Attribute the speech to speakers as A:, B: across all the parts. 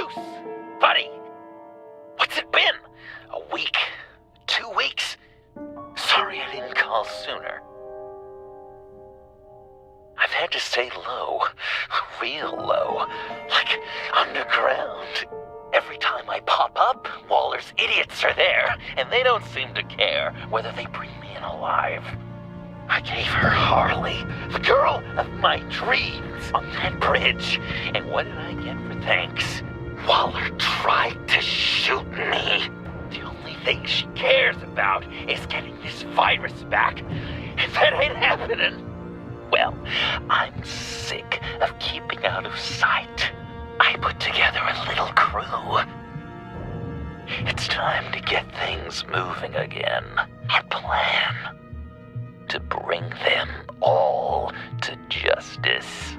A: Bruce! Buddy! What's it been? A week? 2 weeks? Sorry I didn't call sooner. I've had to stay low. Real low. Like underground. Every time I pop up, Waller's idiots are there, and they don't seem to care whether they bring me in alive. I gave her Harley, the girl of my dreams, on that bridge. And what did I get for thanks? Waller tried to shoot me. The only thing she cares about is getting this virus back. If that ain't happening, well, I'm sick of keeping out of sight. I put together a little crew. It's time to get things moving again. Our plan: to bring them all to justice.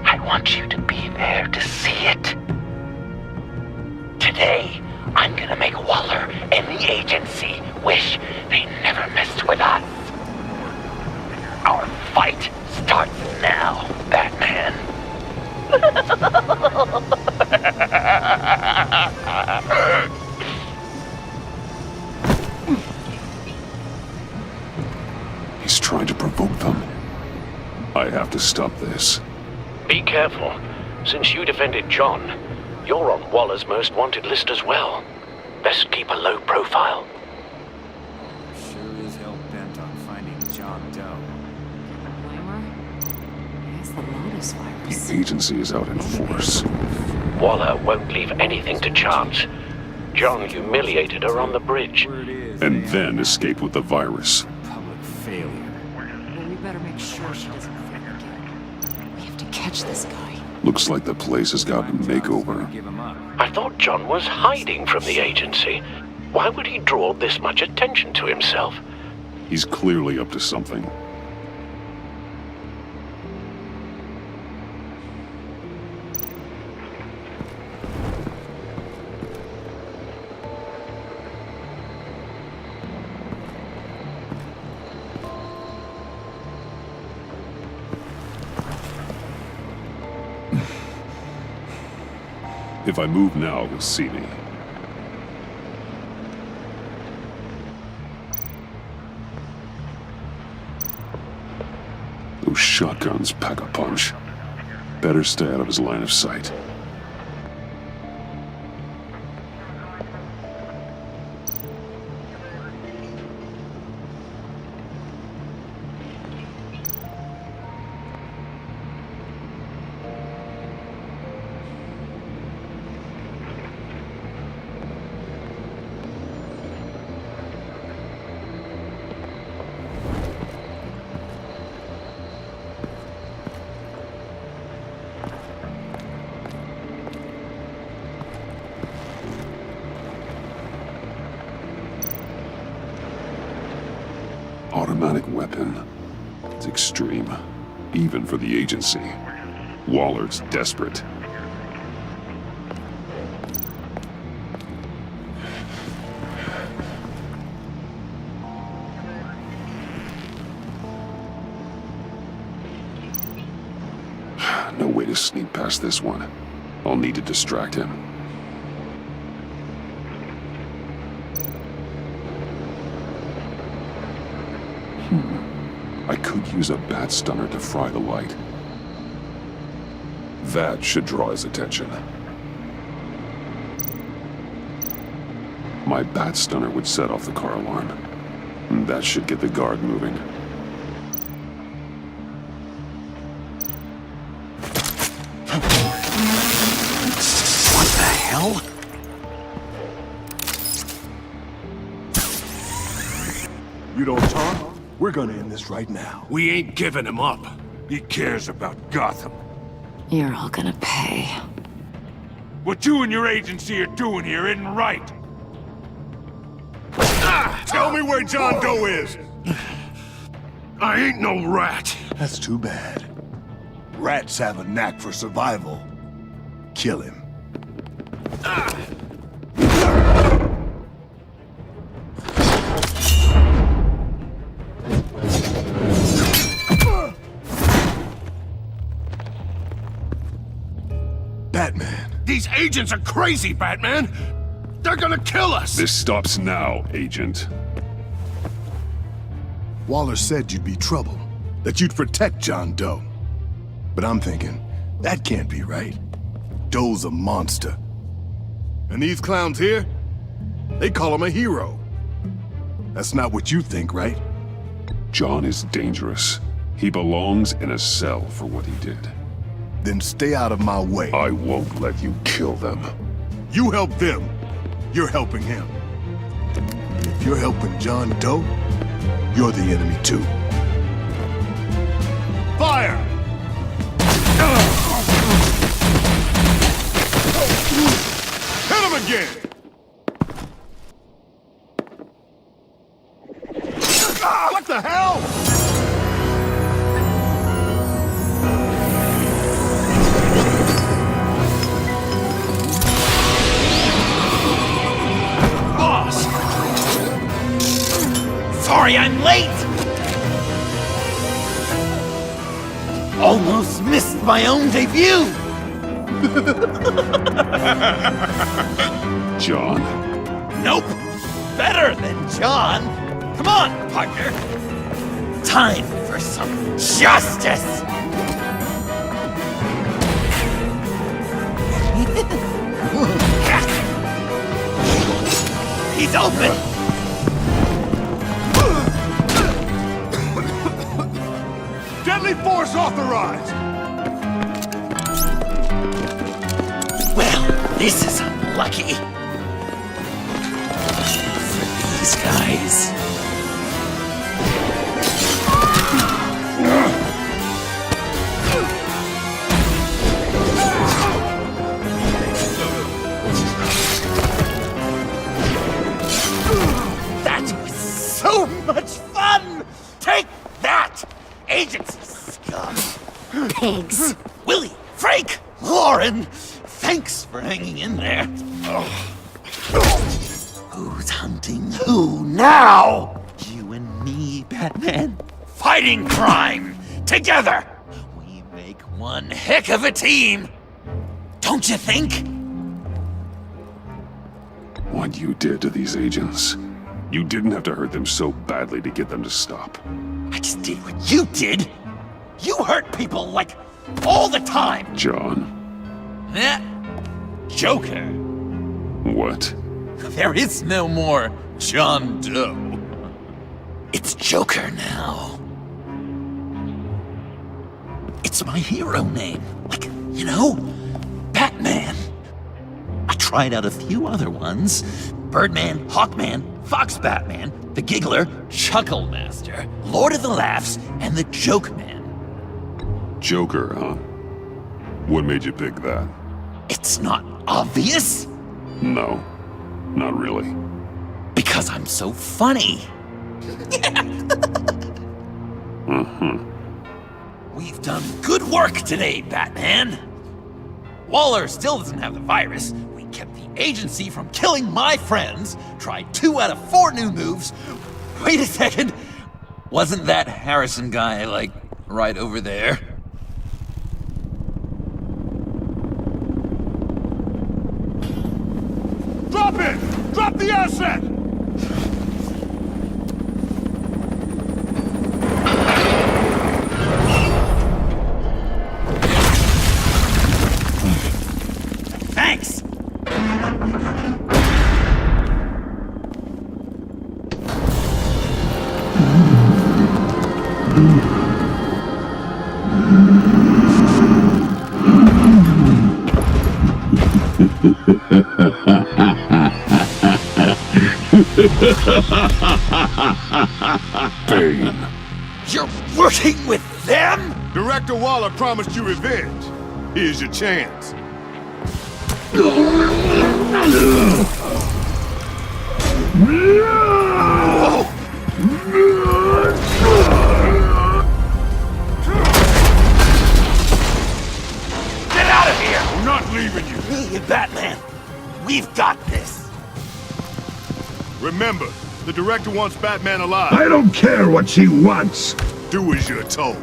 A: I want you to be there to see it. Today, I'm gonna make Waller and the agency wish they never messed with us. Our fight starts now, Batman.
B: He's trying to provoke them. I have to stop this.
C: Be careful. Since you defended John, you're on Waller's most wanted list as well. Best keep a low profile.
D: Sure is hell bent on finding John Doe.
E: Blame her? He has the Lotus virus.
B: The agency is out in force.
C: Waller won't leave anything to chance. John humiliated her on the bridge.
D: Word is
B: And
D: they
B: then
D: have
B: escaped with the virus.
D: public failure.
E: Well, we better make sure she doesn't fail again. We have to catch this guy.
B: Looks like the place has gotten a makeover.
D: Give him up.
C: I thought John was hiding from the agency. Why would he draw this much attention to himself?
B: He's clearly up to something. If I move now, he'll see me. Those shotguns pack a punch. Better stay out of his line of sight. Automatic weapon. It's extreme, even for the agency. Waller's desperate. No way to sneak past this one. I'll need to distract him. I could use a bat stunner to fry the light. That should draw his attention. My bat stunner would set off the car alarm. That should get the guard moving.
F: What the hell?
G: You don't talk? We're gonna end this right now.
F: We ain't giving him up.
G: He cares about Gotham.
E: You're all gonna pay.
G: What you and your agency are doing here isn't right. Tell me where John Doe is!
F: I ain't no rat.
G: That's too bad. Rats have a knack for survival. Kill him.
F: These agents are crazy, Batman! They're gonna kill us!
B: This stops now, Agent.
G: Waller said you'd be trouble, that you'd protect John Doe. But I'm thinking, that can't be right. Doe's a monster. And these clowns here, they call him a hero. That's not what you think, right?
B: John is dangerous. He belongs in a cell for what he did.
G: Then stay out of my way.
B: I won't let you kill them.
G: You help them, you're helping him. If you're helping John Doe, you're the enemy too. Fire! Hit him again! What the hell?
F: Boss!
A: Sorry I'm late! Almost missed my own debut!
B: John?
A: Nope! Better than John! Come on, partner! Time for some justice! He's open!
G: Deadly force authorized!
A: Well, this is unlucky. For these guys. That was so much fun! Take that, agency scum!
E: Pigs.
A: Willie, Frank, Lauren, thanks for hanging in there. Who's hunting who now? You and me, Batman. Fighting crime together. We make one heck of a team. Don't you think?
B: What you did to these agents. You didn't have to hurt them so badly to get them to stop.
A: I just did what you did. You hurt people like all the time.
B: John.
A: Eh? Joker.
B: What?
A: There is no more John Doe. It's Joker now. It's my hero name. Like, you know, Batman. I tried out a few other ones. Birdman, Hawkman, Fox Batman, the Giggler, Chuckle Master, Lord of the Laughs, and the Joke Man.
B: Joker, huh? What made you pick that?
A: It's not obvious.
B: No, not really.
A: Because I'm so funny. We've done good work today, Batman. Waller still doesn't have the virus. We kept the agency from killing my friends. Tried 2 out of 4 new moves. Wait a second. Wasn't that Harrison guy, like, right over there?
G: Drop it! Drop the asset!
A: Thanks!
B: Bane.
A: You're working with them?
G: Director Waller promised you revenge. Here's your chance.
A: Get out of here!
F: I'm not leaving you.
A: Me, Batman. We've got this.
G: Remember, the director wants Batman alive.
F: I don't care what she wants.
G: Do as you're told.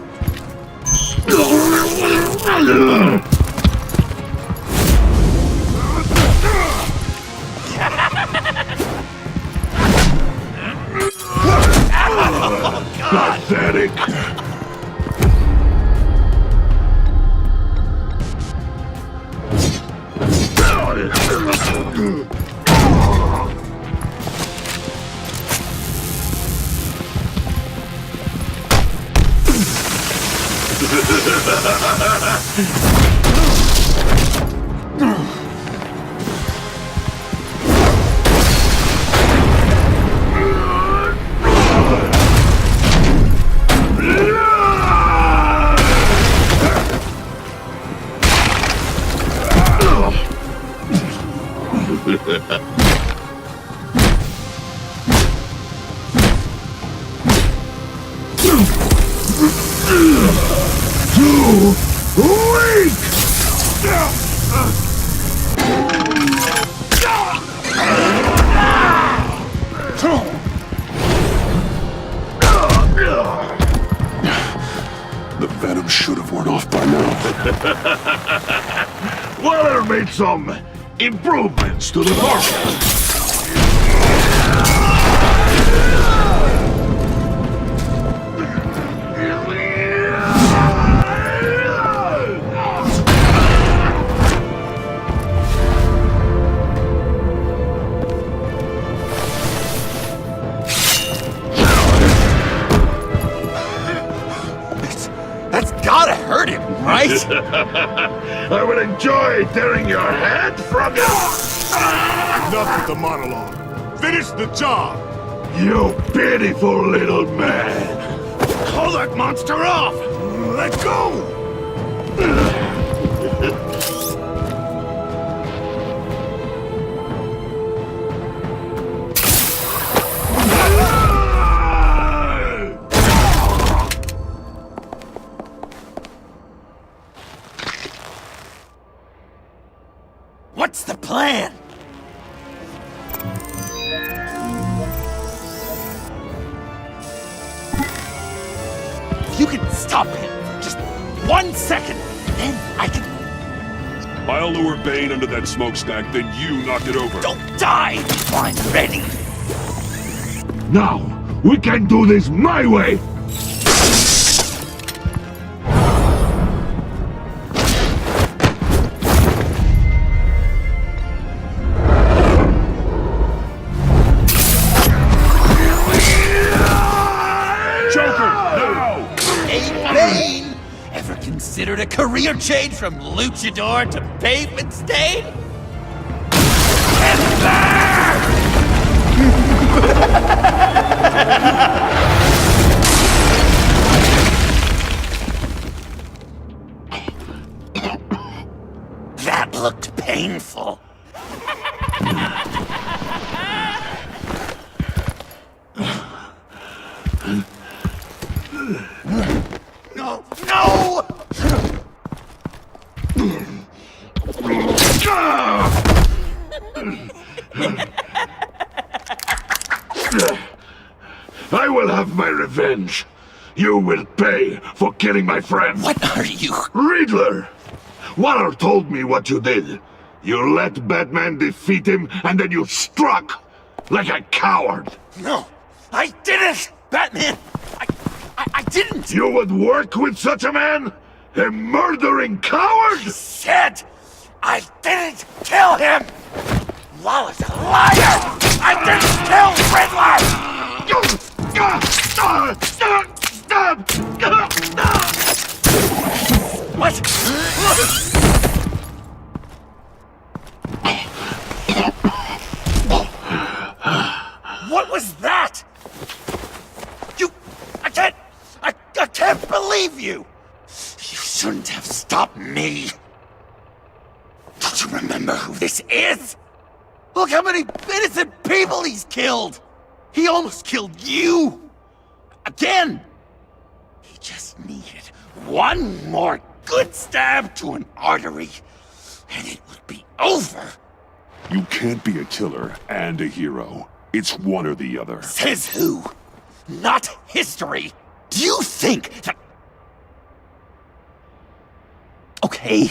B: The venom should have worn off by now.
H: Waller made some improvements to the formula.
A: That's gotta hurt him, right?
H: I will enjoy tearing your head from you.
G: Enough with the monologue. Finish the job!
H: You pitiful little man.
F: Call that monster off!
G: Let go!
A: What's the plan? If you can stop him for just 1 second, then I can...
B: I'll lure Bane under that smokestack, then you knock it over.
A: Don't die before I'm ready!
H: Now, we can do this my way.
A: Considered a career change from luchador to pavement stain? That looked painful. No! No!
H: I will have my revenge. You will pay for killing my friend.
A: What are you?
H: Riddler! Waller told me what you did. You let Batman defeat him, and then you struck like a coward.
A: No, I didn't! Batman! I didn't!
H: You would work with such a man? A murdering coward?
A: I said I didn't kill him! Waller's a liar! I didn't kill Riddler! What? What was that? I can't believe you! You shouldn't have stopped me. Don't you remember who this is? Look how many innocent people he's killed! He almost killed you! Again! He just needed one more good stab to an artery, and it would be over.
B: You can't be a killer and a hero. It's one or the other.
A: Says who? Not history! Do you think that... Okay.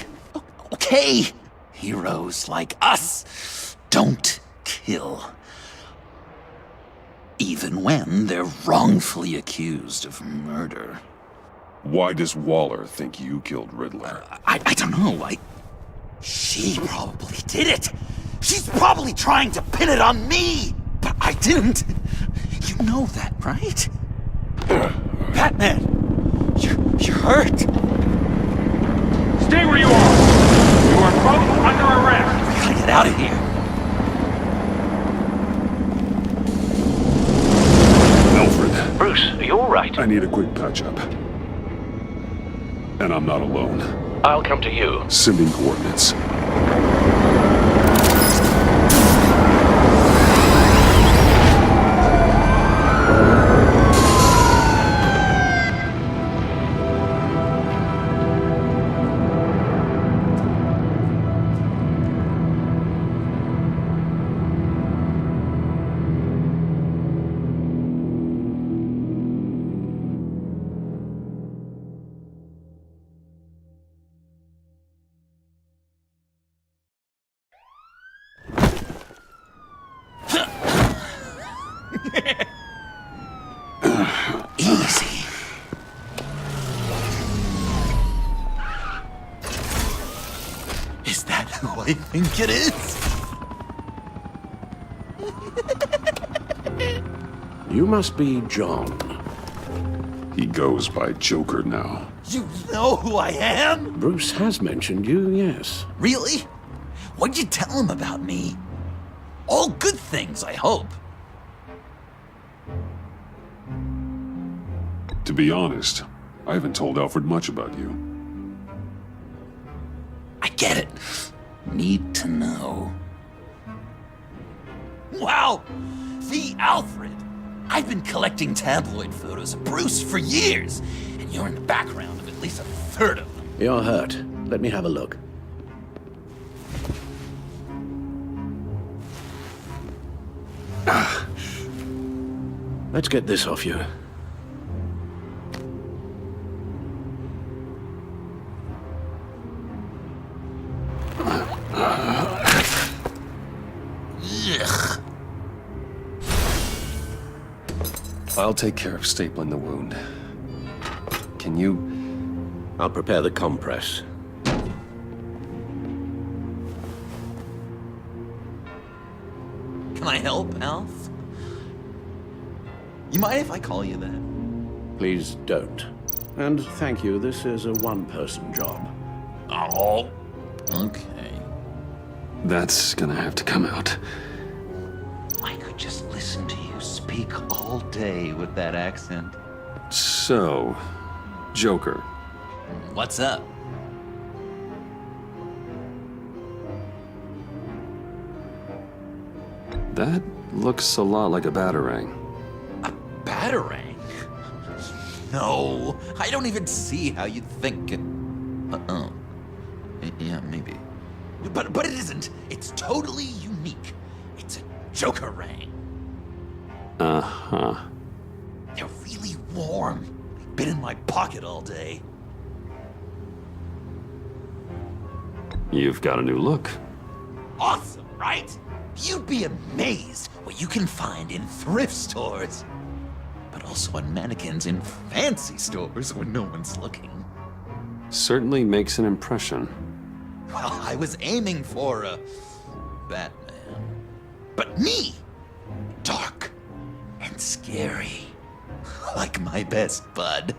A: Heroes like us don't kill. Even when they're wrongfully accused of murder.
B: Why does Waller think you killed Riddler?
A: I don't know. She probably did it. She's probably trying to pin it on me! But I didn't. You know that, right? Batman! You're hurt!
I: Stay where you are! You are both under arrest!
A: We gotta get out of here.
B: Alfred,
C: Bruce, are you all right?
B: I need a quick patch-up. And I'm not alone.
C: I'll come to you.
B: Sending coordinates.
A: Easy. Is that who I think it is?
C: You must be John.
B: He goes by Joker now.
A: You know who I am?
C: Bruce has mentioned you, yes.
A: Really? What'd you tell him about me? All good things, I hope.
B: To be honest, I haven't told Alfred much about you.
A: I get it. Need to know. Wow! The Alfred! I've been collecting tabloid photos of Bruce for years, and you're in the background of at least a third of them.
C: You're hurt. Let me have a look. Let's get this off you.
A: Ugh.
J: I'll take care of stapling the wound. Can you...
C: I'll prepare the compress.
A: Can I help, Alf? You mind if I call you that?
C: Please don't. And thank you, this is a one-person job.
A: Oh, okay.
J: That's gonna have to come out.
A: I could just listen to you speak all day with that accent.
J: So, Joker.
A: What's up?
J: That looks a lot like a batarang.
A: A batarang? No, I don't even see how you'd think it... Uh-oh. Yeah, maybe. But it isn't. It's totally unique. It's a Joker-rang.
J: Uh-huh.
A: They're really warm. They've been in my pocket all day.
J: You've got a new look.
A: Awesome, right? You'd be amazed what you can find in thrift stores. But also on mannequins in fancy stores when no one's looking.
J: Certainly makes an impression.
A: Well, I was aiming for a Batman. But me! Dark and scary. Like my best bud.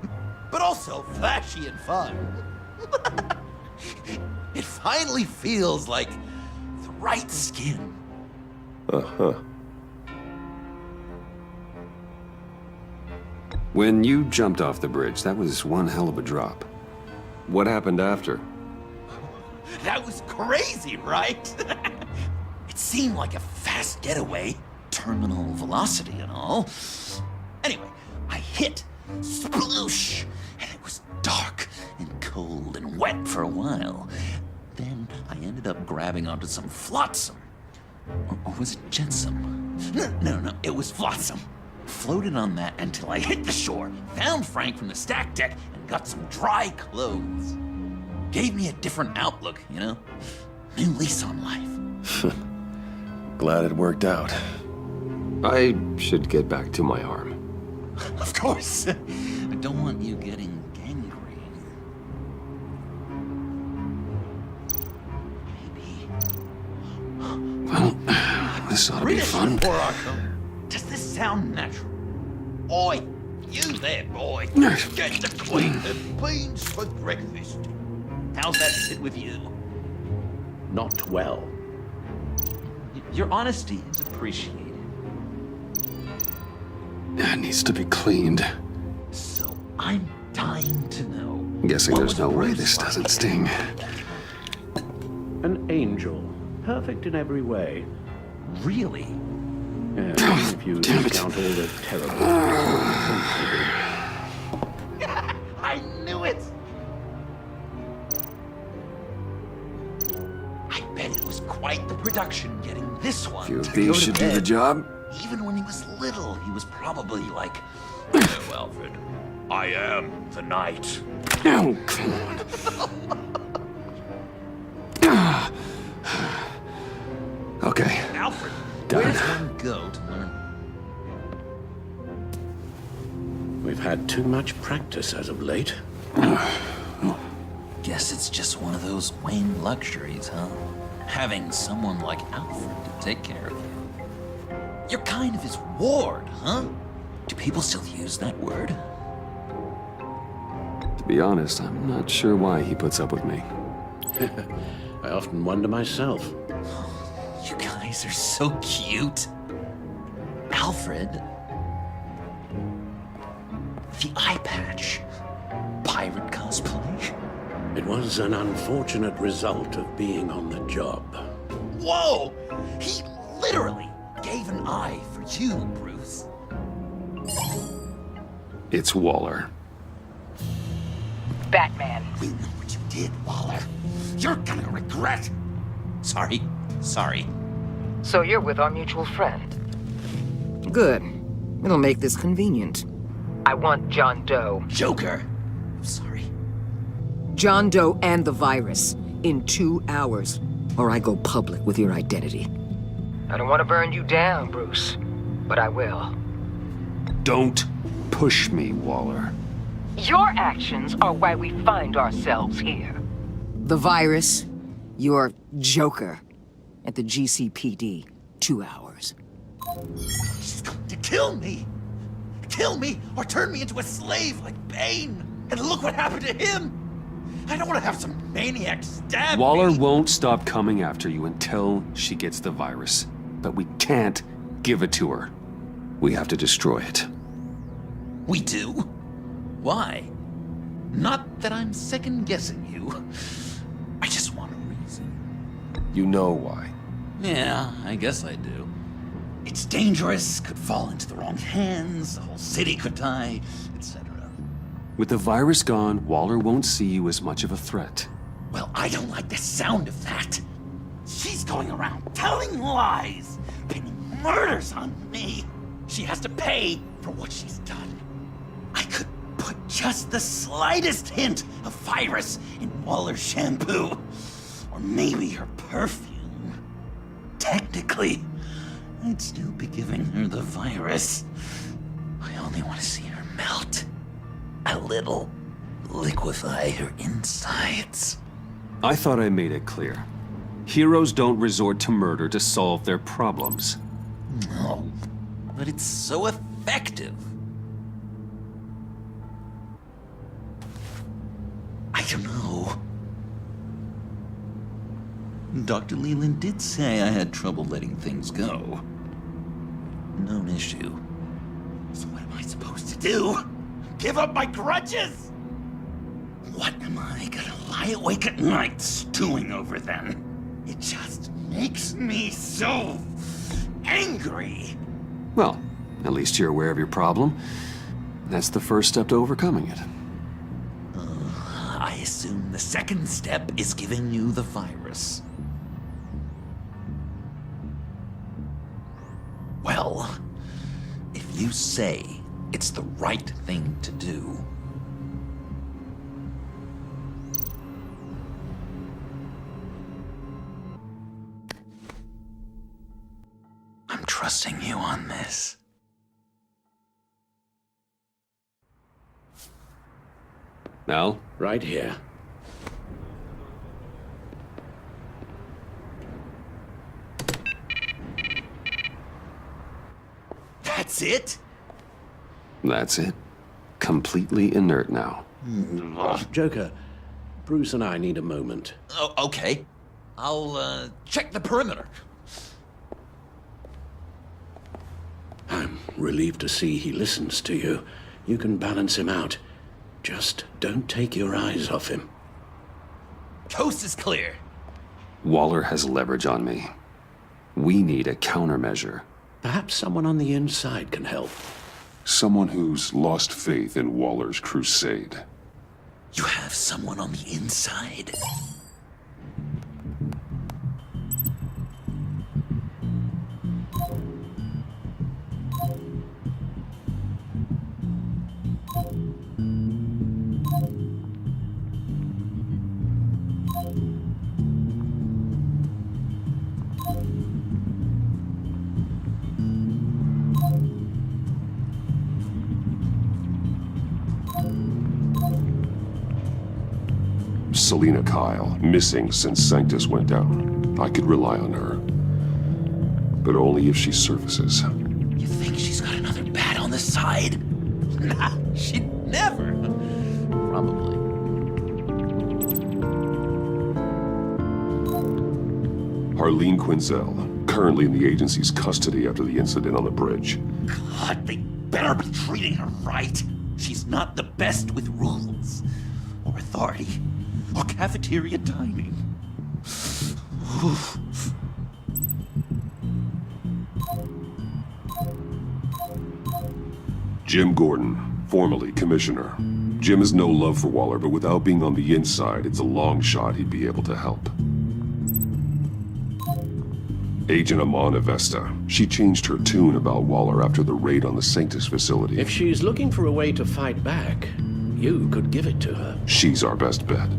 A: But also flashy and fun. It finally feels like the right skin.
J: Uh-huh. When you jumped off the bridge, that was one hell of a drop. What happened after?
A: That was crazy, right? It seemed like a fast getaway, terminal velocity and all. Anyway, I hit, sploosh, and it was dark and cold and wet for a while. Then I ended up grabbing onto some flotsam. Or was it jetsam? No, it was flotsam. Floated on that until I hit the shore, found Frank from the stack deck, and got some dry clothes. Gave me a different outlook, you know? New lease on life.
J: Glad it worked out. I should get back to my arm.
A: Of course. I don't want you getting gangrene. Maybe.
J: This ought to be fun.
A: Poor Arkham. Does this sound natural? Oi, you there, boy. Get the queen of beans for breakfast. How's that sit with you?
C: Not well.
A: Your honesty is appreciated.
J: It needs to be cleaned.
A: So I'm dying to know.
J: I'm guessing
A: what
J: there's
A: was
J: no way
A: Bruce
J: this
A: like?
J: doesn't sting.
C: An angel. Perfect in every way.
A: Really?
C: If you discount all the terrible
A: I knew it! I bet it was quite the production getting this one.
J: Few of
A: to
J: these
A: go to
J: should do the
A: bed.
J: job.
A: Even when he was little, he was probably like, "Hello, Alfred. I am the knight."
J: Oh, come on. Okay.
A: Alfred,
J: Done.
A: where does one go to learn?
C: We've had too much practice as of late.
A: Guess it's just one of those Wayne luxuries, huh? Having someone like Alfred to take care of you. You're kind of his ward, huh? Do people still use that word?
J: To be honest, I'm not sure why he puts up with me.
C: I often wonder myself.
A: You guys are so cute. Alfred. The eye patch. Pirate cosplay.
C: It was an unfortunate result of being on the job.
A: Whoa! He literally gave an eye for you, Bruce.
J: It's Waller.
E: Batman.
A: We know what you did, Waller. You're gonna regret. Sorry.
E: So you're with our mutual friend. Good. It'll make this convenient. I want John Doe.
A: Joker. I'm sorry.
E: John Doe and the virus in 2 hours, or I go public with your identity. I don't want to burn you down, Bruce, but I will.
J: Don't push me, Waller.
E: Your actions are why we find ourselves here. The virus, your Joker, at the GCPD, 2 hours.
A: She's going to kill me. Kill me or turn me into a slave like Bane. And look what happened to him. I don't want to have some maniac stab
J: Waller
A: me.
J: won't stop coming after you until she gets the virus. But we can't give it to her. We have to destroy it.
A: We do? Why? Not that I'm second-guessing you. I just want a reason.
J: You know why.
A: Yeah, I guess I do. It's dangerous, could fall into the wrong hands, the whole city could die, etc.
J: With the virus gone, Waller won't see you as much of a threat.
A: Well, I don't like the sound of that. She's going around telling lies, pinning murders on me. She has to pay for what she's done. I could put just the slightest hint of virus in Waller's shampoo. Or maybe her perfume. Technically, I'd still be giving her the virus. I only want to see her melt. A little. Liquefy her insides.
J: I thought I made it clear. Heroes don't resort to murder to solve their problems.
A: No, but it's so effective. I don't know. Dr. Leland did say I had trouble letting things go. Known issue. So what am I supposed to do? Give up my grudges? What am I gonna lie awake at night stewing over then? It just makes me so angry.
J: Well, at least you're aware of your problem. That's the first step to overcoming it.
A: I assume the second step is giving you the virus. Well, if you say it's the right thing to do, I'm trusting you on this.
J: Al?
C: Right here.
A: That's it?
J: That's it. Completely inert now.
C: Joker, Bruce and I need a moment.
A: Oh, okay. I'll, check the perimeter.
C: I'm relieved to see he listens to you. You can balance him out. Just don't take your eyes off him.
A: Coast is clear.
J: Waller has leverage on me. We need a countermeasure.
C: Perhaps someone on the inside can help.
B: Someone who's lost faith in Waller's crusade.
A: You have someone on the inside?
B: Selina Kyle, missing since Sanctus went down. I could rely on her. But only if she surfaces.
A: You think she's got another bat on the side? Nah, she'd never. Probably.
B: Harleen Quinzel, currently in the agency's custody after the incident on the bridge.
A: God, they better be treating her right. She's not the best with rules, or authority, or cafeteria dining.
B: Jim Gordon, formerly commissioner. Jim has no love for Waller, but without being on the inside, it's a long shot he'd be able to help. Agent Amana Vesta. She changed her tune about Waller after the raid on the Sanctus facility.
C: If she's looking for a way to fight back, you could give it to her.
B: She's our best bet.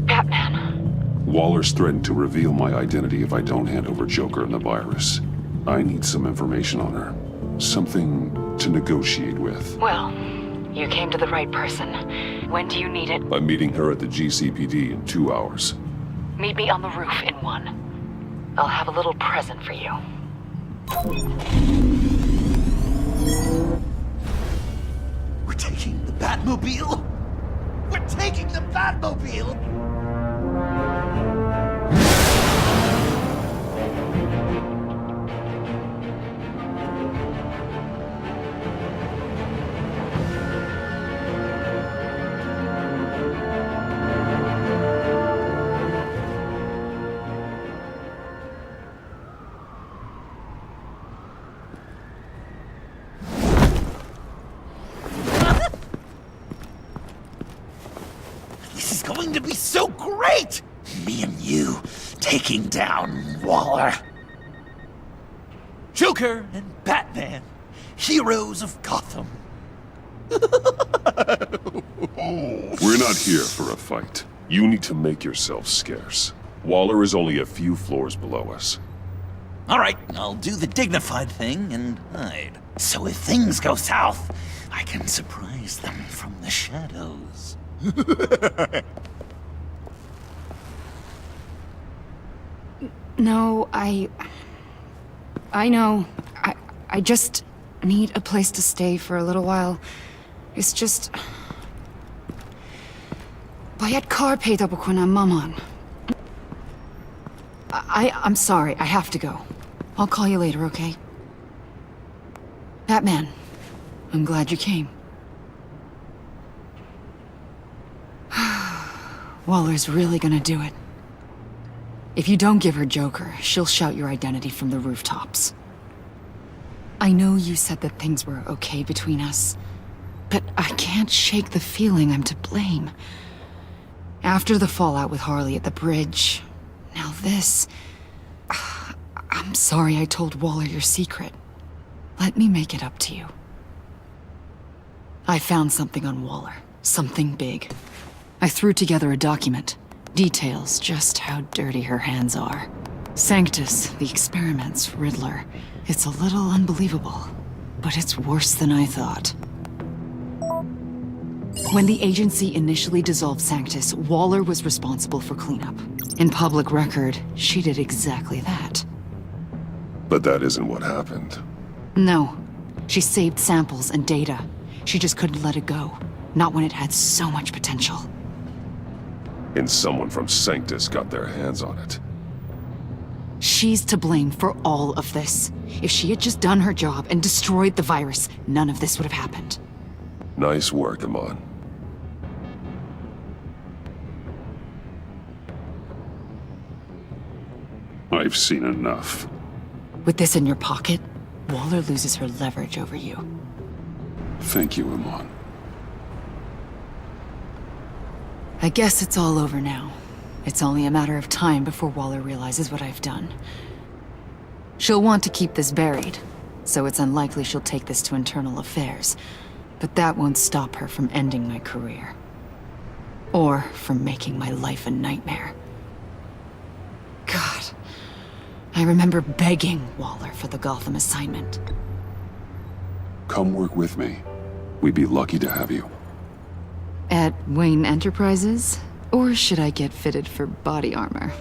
E: Batman.
B: Waller's threatened to reveal my identity if I don't hand over Joker and the virus. I need some information on her. Something to negotiate with.
E: Well, you came to the right person. When do you need it?
B: I'm meeting her at the GCPD in 2 hours.
E: Meet me on the roof in 1. I'll have a little present for you.
A: We're taking the Batmobile? We're taking the Batmobile? This is going to be so great! Me and you taking down Waller. Joker and Batman, heroes of Gotham.
B: We're not here for a fight. You need to make yourself scarce. Waller is only a few floors below us.
A: All right, I'll do the dignified thing and hide. So if things go south, I can surprise them from the shadows.
K: No, I know. I just need a place to stay for a little while. It's just... bayat kar paid up when I'm maman. I'm sorry, I have to go. I'll call you later, okay? Batman, I'm glad you came. Waller's really gonna do it. If you don't give her Joker, she'll shout your identity from the rooftops. I know you said that things were okay between us, but I can't shake the feeling I'm to blame. After the fallout with Harley at the bridge, now this... I'm sorry I told Waller your secret. Let me make it up to you. I found something on Waller. Something big. I threw together a document. Details just how dirty her hands are. Sanctus, the experiments, Riddler. It's a little unbelievable, but it's worse than I thought. When the agency initially dissolved Sanctus, Waller was responsible for cleanup. In public record, she did exactly that.
B: But that isn't what happened.
K: No. She saved samples and data. She just couldn't let it go. Not when it had so much potential.
B: And someone from Sanctus got their hands on it.
K: She's to blame for all of this. If she had just done her job and destroyed the virus, none of this would have happened.
B: Nice work, Amon.
F: I've seen enough.
K: With this in your pocket, Waller loses her leverage over you.
F: Thank you, Amon.
K: I guess it's all over now. It's only a matter of time before Waller realizes what I've done. She'll want to keep this buried, so it's unlikely she'll take this to internal affairs. But that won't stop her from ending my career. Or from making my life a nightmare. God. I remember begging Waller for the Gotham assignment.
F: Come work with me. We'd be lucky to have you.
K: At Wayne Enterprises? Or should I get fitted for body armor?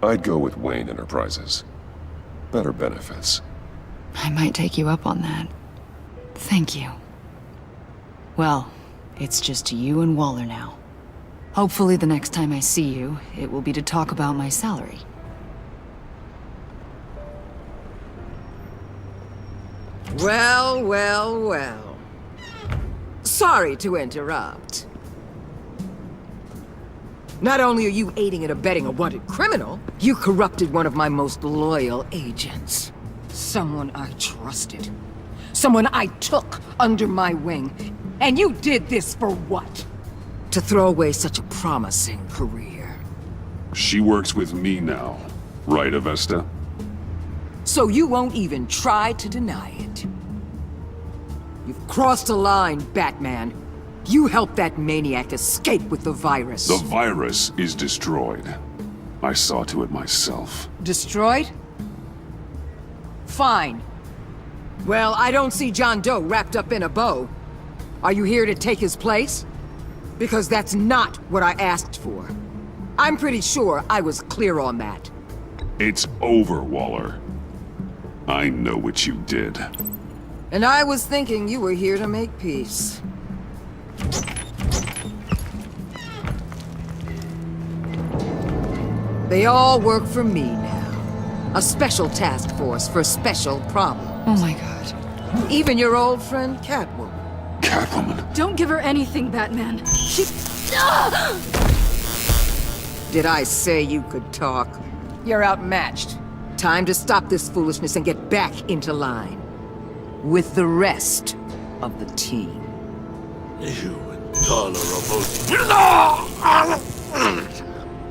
B: I'd go with Wayne Enterprises. Better benefits.
K: I might take you up on that. Thank you. Well, it's just you and Waller now. Hopefully the next time I see you, it will be to talk about my salary.
E: Well, well, well. Sorry to interrupt. Not only are you aiding and abetting a wanted criminal, you corrupted one of my most loyal agents. Someone I trusted. Someone I took under my wing. And you did this for what? To throw away such a promising career.
F: She works with me now. Right, Avesta?
E: So you won't even try to deny it. You've crossed a line, Batman. You helped that maniac escape with the virus.
F: The virus is destroyed. I saw to it myself.
E: Destroyed? Fine. Well, I don't see John Doe wrapped up in a bow. Are you here to take his place? Because that's not what I asked for. I'm pretty sure I was clear on that.
F: It's over, Waller. I know what you did.
E: And I was thinking you were here to make peace. They all work for me now. A special task force for special problems.
K: Oh my god.
E: Even your old friend Catwoman.
F: Catwoman?
K: Don't give her anything, Batman. She...
E: Did I say you could talk? You're outmatched. Time to stop this foolishness and get back into line. With the rest of the team.
H: You intolerable...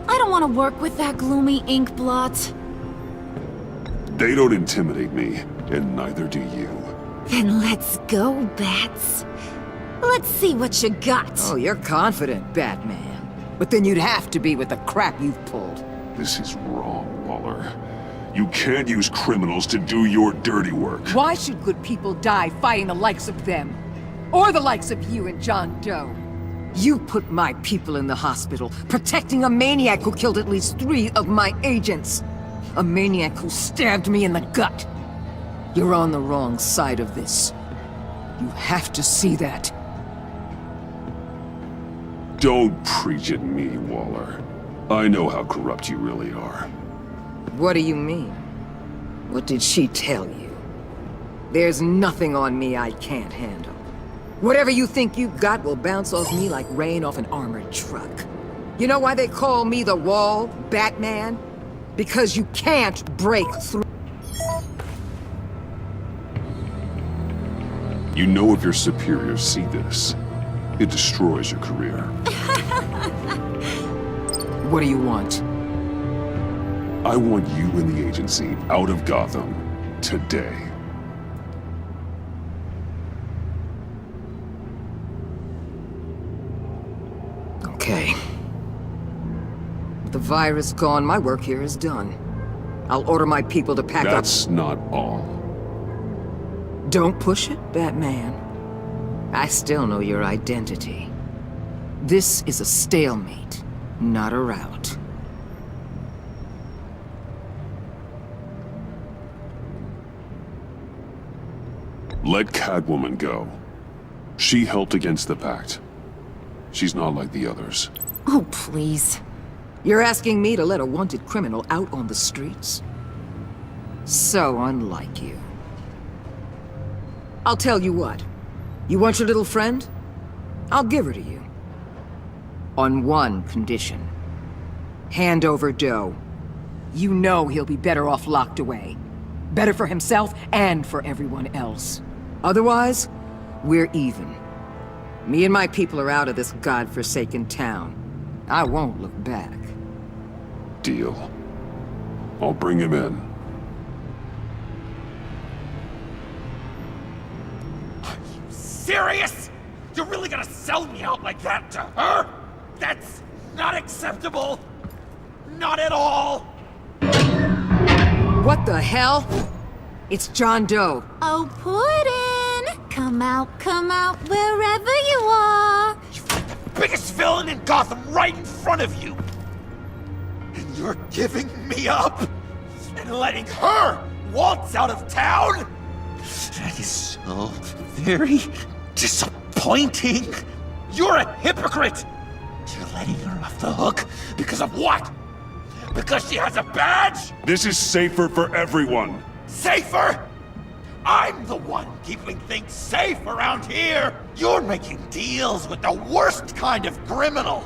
L: I don't want to work with that gloomy ink blot.
F: They don't intimidate me, and neither do you.
L: Then let's go, Bats. Let's see what you got.
E: Oh, you're confident, Batman. But then you'd have to be with the crap you've pulled.
F: This is wrong, Waller. You can't use criminals to do your dirty work.
E: Why should good people die fighting the likes of them? Or the likes of you and John Doe? You put my people in the hospital, protecting a maniac who killed at least 3 of my agents. A maniac who stabbed me in the gut. You're on the wrong side of this. You have to see that.
F: Don't preach at me, Waller. I know how corrupt you really are.
E: What do you mean? What did she tell you? There's nothing on me I can't handle. Whatever you think you've got will bounce off me like rain off an armored truck. You know why they call me the Wall, Batman? Because you can't break through.
F: You know if your superiors see this, it destroys your career.
E: What do you want?
F: I want you and the agency out of Gotham today.
E: Okay. With the virus gone, my work here is done. I'll order my people to pack up.
F: That's not all.
E: Don't push it, Batman. I still know your identity. This is a stalemate, not a rout.
B: Let Catwoman go. She helped against the Pact. She's not like the others.
K: Oh, please.
E: You're asking me to let a wanted criminal out on the streets? So unlike you. I'll tell you what. You want your little friend? I'll give her to you. On one condition. Hand over Doe. You know he'll be better off locked away. Better for himself and for everyone else. Otherwise, we're even. Me and my people are out of this godforsaken town. I won't look back.
B: Deal. I'll bring him in.
A: Serious? You're really gonna sell me out like that to her? That's not acceptable. Not at all.
E: What the hell? It's John Doe.
L: Oh, Puddin'! Come out, wherever you are.
A: You've got the biggest villain in Gotham right in front of you. And you're giving me up? And letting her waltz out of town? That is so very disappointing. You're a hypocrite. You're letting her off the hook because of what? Because she has a badge?
B: This is safer for everyone.
A: Safer? I'm the one keeping things safe around here. You're making deals with the worst kind of criminal.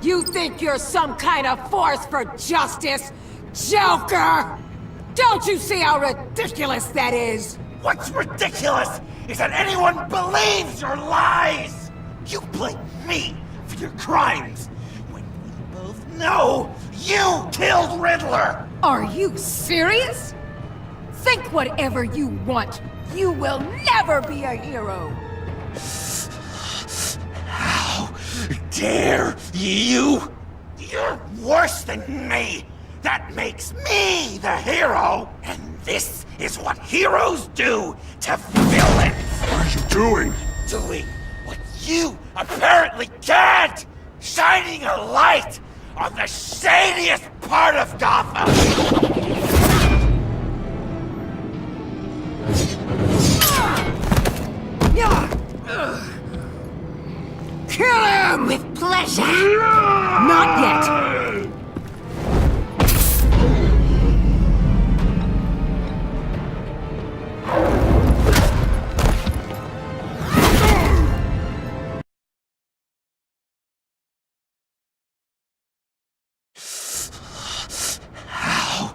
E: You think you're some kind of force for justice, Joker? Don't you see how ridiculous that is?
A: What's ridiculous is that anyone believes your lies. You blame me for your crimes when we both know you killed Riddler.
E: Are you serious? Think whatever you want. You will never be a hero.
A: How dare you? You're worse than me. That makes me the hero. And this is what heroes do to villains.
B: What are you doing?
A: Doing what you apparently can't. Shining a light on the shadiest part of Gotham.
E: Kill him!
L: With pleasure.
E: Not yet.
A: How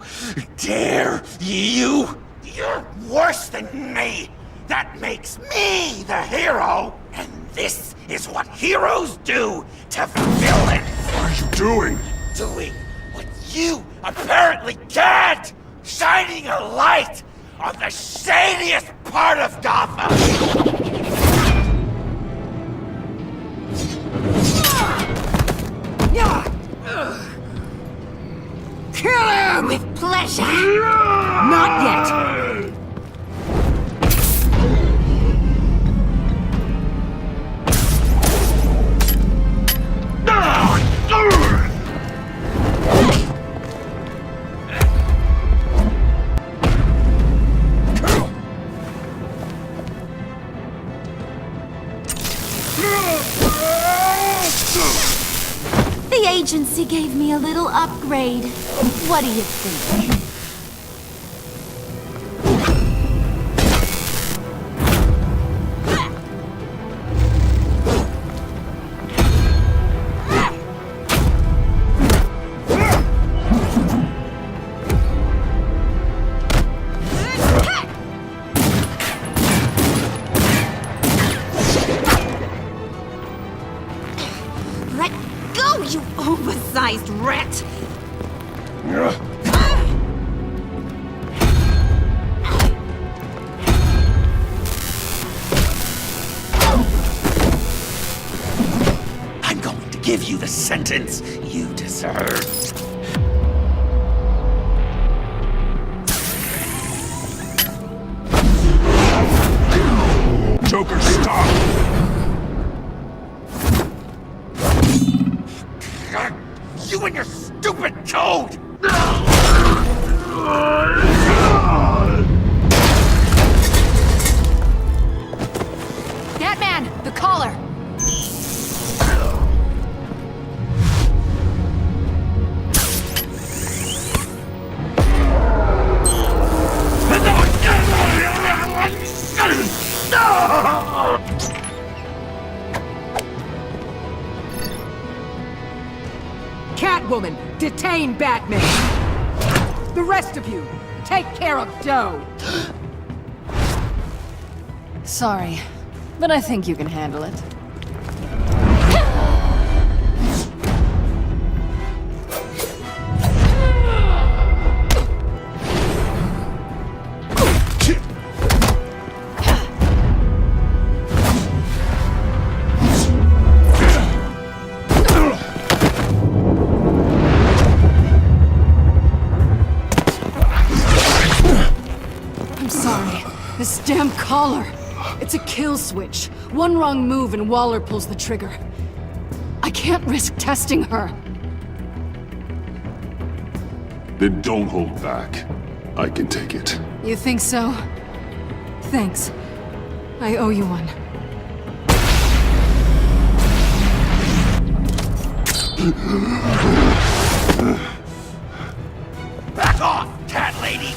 A: dare you? You're worse than me. That makes me the hero. And this is what heroes do to villains.
B: What are you doing?
A: Doing what you apparently can't. Shining a light on the shadiest part of Gotham.
E: Kill him!
L: With pleasure.
E: Not yet.
L: The agency gave me a little upgrade. What do you think? Let go, you oversized rat!
A: I'm going to give you the sentence you deserve.
F: Joker, stop!
K: Batman, the collar!
E: Catwoman, detain Batman! The rest of you, take care of Doe!
M: Sorry, but I think you can handle it.
K: This damn collar! It's a kill switch. One wrong move and Waller pulls the trigger. I can't risk testing her.
F: Then don't hold back.
B: I can take it.
K: You think so? Thanks. I owe you one.
A: Back off, cat lady!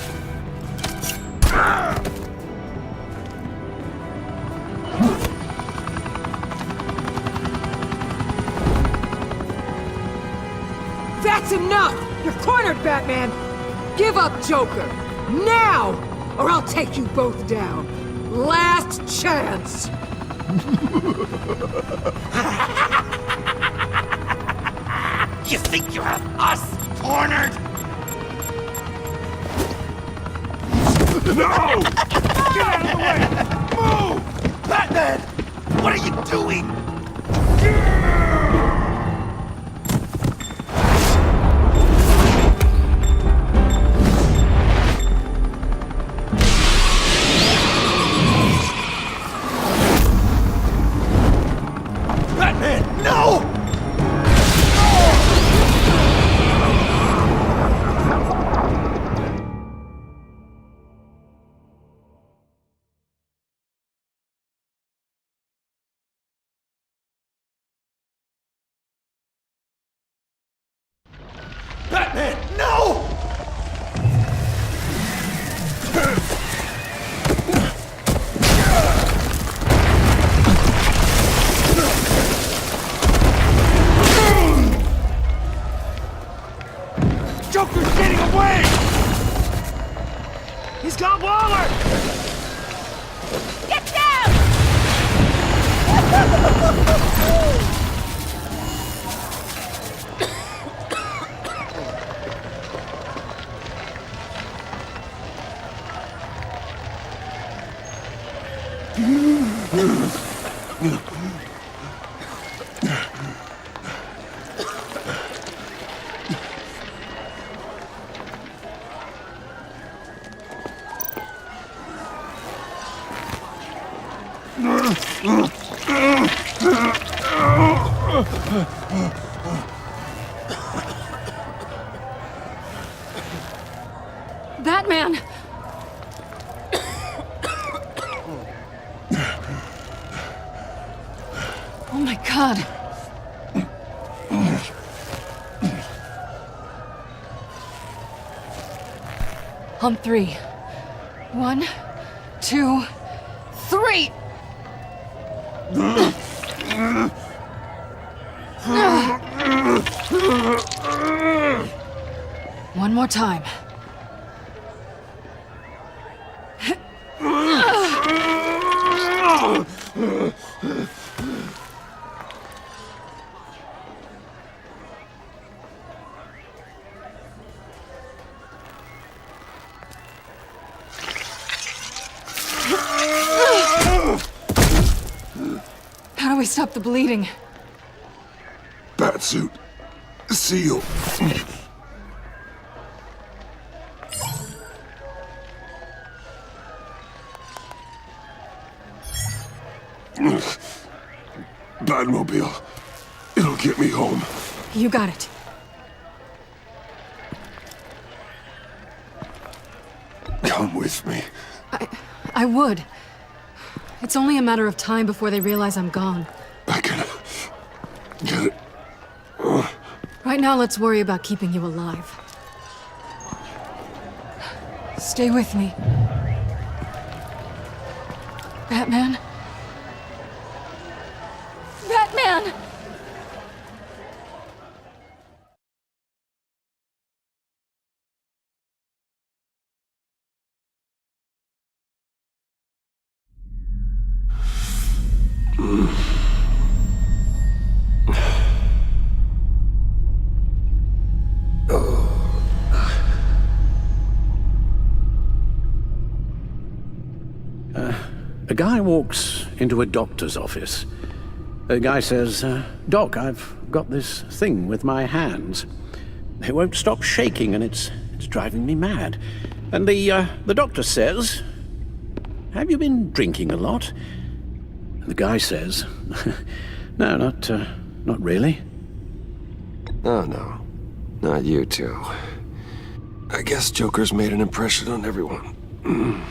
E: That's enough! You're cornered, Batman! Give up, Joker! Now! Or I'll take you both down! Last chance!
A: You think you have us cornered?
F: No!
A: Get out of the way! Move! Batman! What are you doing? Batman, no! Batman, no! Joker's getting away! He's got Waller!
L: Get down!
K: Batman! Oh my God. On three. 1, 2, 3! One more time. How do we stop the bleeding?
B: Batsuit. Seal. Batmobile. It'll get me home.
K: You got it.
B: Come with me.
M: I would. It's only a matter of time before they realize I'm gone.
B: I can get it.
M: Right now, let's worry about keeping you alive. Stay with me. Batman? Batman!
C: A guy walks into a doctor's office. The guy says, Doc, I've got this thing with my hands. They won't stop shaking and it's driving me mad. And the doctor says, have you been drinking a lot? And the guy says, no, not really.
B: Oh, no. Not you two. I guess Joker's made an impression on everyone.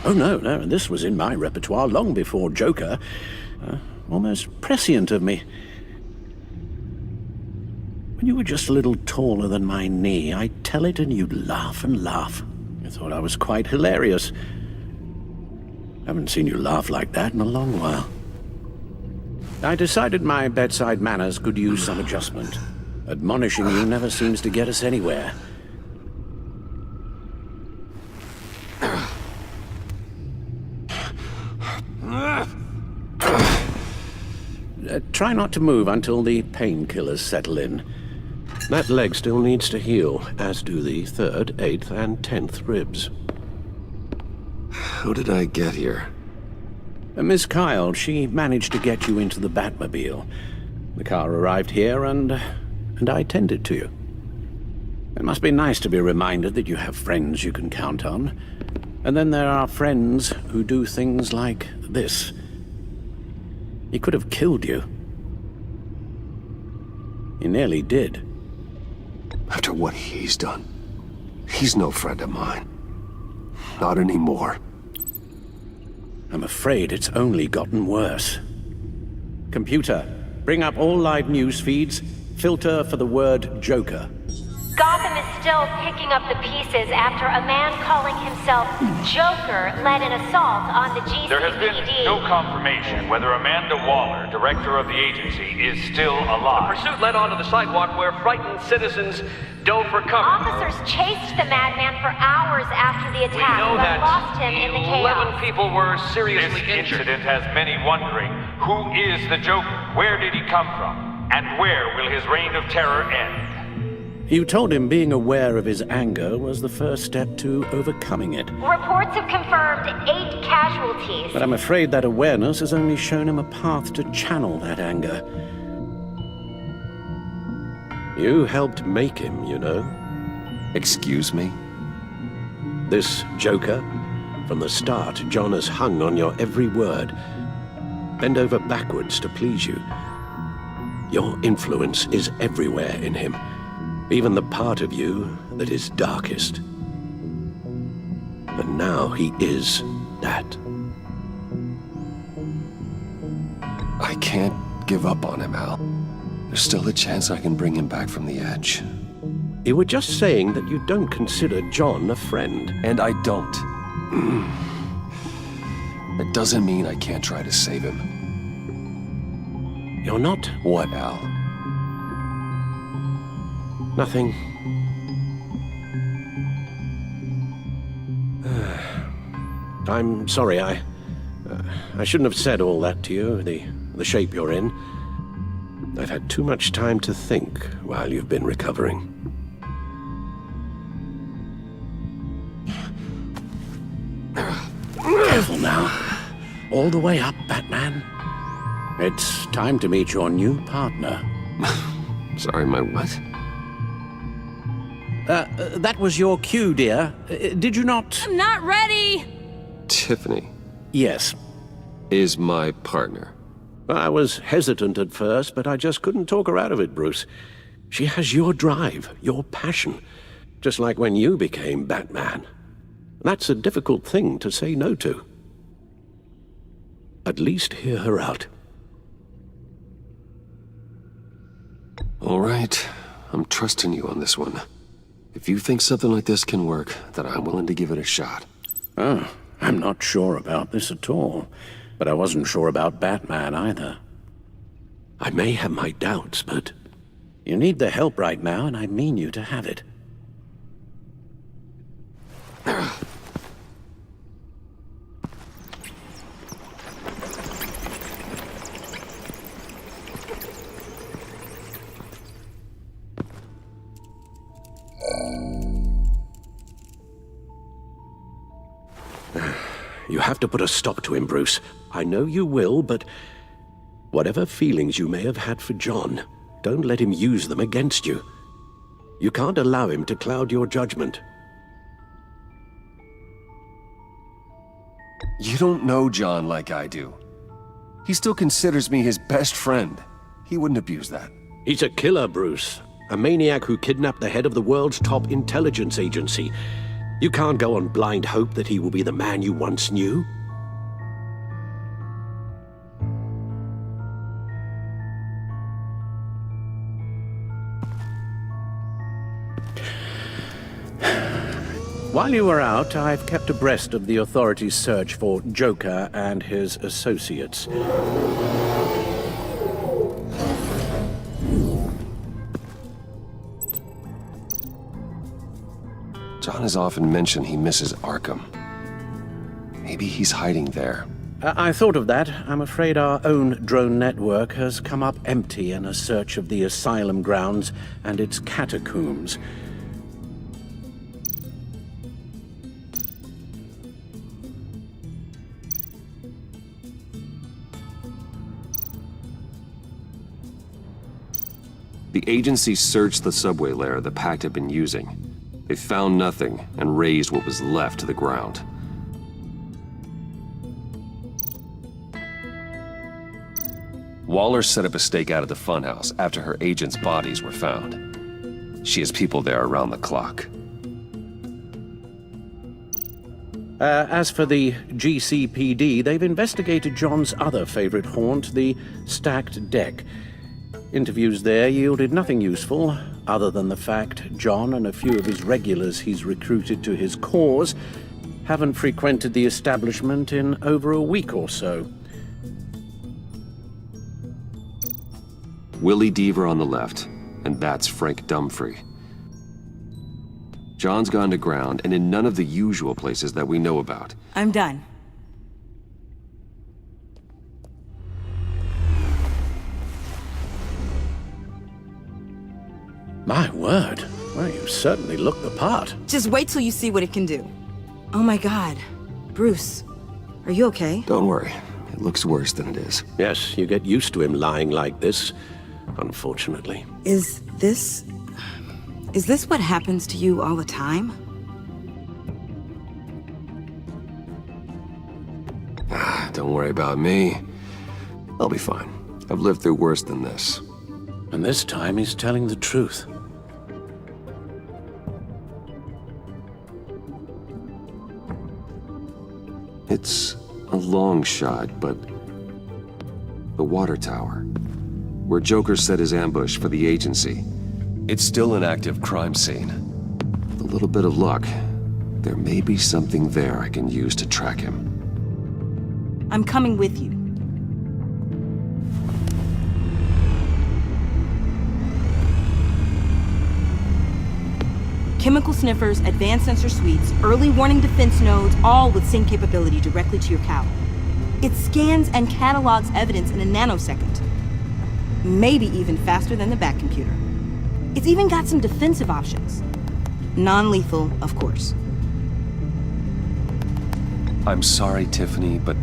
C: Oh, no, this was in my repertoire long before Joker. Almost prescient of me. When you were just a little taller than my knee, I'd tell it and you'd laugh and laugh. I thought I was quite hilarious. Haven't seen you laugh like that in a long while. I decided my bedside manners could use some adjustment. Admonishing you never seems to get us anywhere. Try not to move until the painkillers settle in. That leg still needs to heal, as do the 3rd, 8th, and 10th ribs.
B: How did I get here?
C: Miss Kyle, she managed to get you into the Batmobile. The car arrived here, and I tended to you. It must be nice to be reminded that you have friends you can count on. And then there are friends who do things like this. He could have killed you. He nearly did.
B: After what he's done, he's no friend of mine. Not anymore.
C: I'm afraid it's only gotten worse. Computer, bring up all live news feeds. Filter for the word Joker.
N: Gotham is still picking up the pieces after a man calling himself Joker led an assault on the GCPD.
I: There has been no confirmation whether Amanda Waller, director of the agency, is still alive.
O: The pursuit led onto the sidewalk where frightened citizens dove for cover.
N: Officers chased the madman for hours after the attack, but lost him in the chaos.
O: 11 people were seriously injured.
I: This incident has many wondering, who is the Joker? Where did he come from? And where will his reign of terror end?
C: You told him being aware of his anger was the first step to overcoming it.
N: Reports have confirmed 8 casualties.
C: But I'm afraid that awareness has only shown him a path to channel that anger. You helped make him, you know.
B: Excuse me?
C: This Joker, from the start, John has hung on your every word. Bend over backwards to please you. Your influence is everywhere in him. Even the part of you that is darkest. And now he is that.
B: I can't give up on him, Al. There's still a chance I can bring him back from the edge.
C: You were just saying that you don't consider John a friend.
B: And I don't. That doesn't mean I can't try to save him.
C: You're not?
B: What, Al?
C: Nothing. I'm sorry, I shouldn't have said all that to you, the shape you're in. I've had too much time to think while you've been recovering. Careful now. All the way up, Batman. It's time to meet your new partner.
B: Sorry, my what?
C: That was your cue, dear. Did you not?
M: I'm not ready!
B: Tiffany.
C: Yes.
B: Is my partner.
C: I was hesitant at first, but I just couldn't talk her out of it, Bruce. She has your drive, your passion. Just like when you became Batman. That's a difficult thing to say no to. At least hear her out.
J: All right. I'm trusting you on this one. If you think something like this can work, then I'm willing to give it a shot.
C: Oh, I'm not sure about this at all. But I wasn't sure about Batman either. I may have my doubts, but you need the help right now, and I mean you to have it. You have to put a stop to him, Bruce. I know you will, but whatever feelings you may have had for John, don't let him use them against you. You can't allow him to cloud your judgment.
J: You don't know John like I do. He still considers me his best friend. He wouldn't abuse that.
C: He's a killer, Bruce. A maniac who kidnapped the head of the world's top intelligence agency. You can't go on blind hope that he will be the man you once knew. While you were out, I've kept abreast of the authorities' search for Joker and his associates.
J: John has often mentioned he misses Arkham. Maybe he's hiding there.
C: I thought of that. I'm afraid our own drone network has come up empty in a search of the asylum grounds and its catacombs.
J: The agency searched the subway lair the Pact had been using. They found nothing and razed what was left to the ground. Waller set up a stakeout at the funhouse after her agents' bodies were found. She has people there around the clock.
C: As for the GCPD, they've investigated John's other favorite haunt, the stacked deck. Interviews there yielded nothing useful, other than the fact John and a few of his regulars he's recruited to his cause haven't frequented the establishment in over a week or so.
J: Willie Deaver on the left, and that's Frank Dumfrey. John's gone to ground, and in none of the usual places that we know about.
P: I'm done.
C: My word. Well, you certainly look the part.
P: Just wait till you see what it can do. Oh my God. Bruce, are you okay?
J: Don't worry. It looks worse than it is.
C: Yes, you get used to him lying like this, unfortunately.
P: Is this what happens to you all the time?
J: Don't worry about me. I'll be fine. I've lived through worse than this.
C: And this time he's telling the truth.
J: It's a long shot, but the water tower, where Joker set his ambush for the agency, it's still an active crime scene. With a little bit of luck, there may be something there I can use to track him.
P: I'm coming with you. Chemical sniffers, advanced sensor suites, early warning defense nodes, all with sync capability directly to your cowl. It scans and catalogs evidence in a nanosecond. Maybe even faster than the Bat computer. It's even got some defensive options. Non-lethal, of course.
J: I'm sorry, Tiffany, but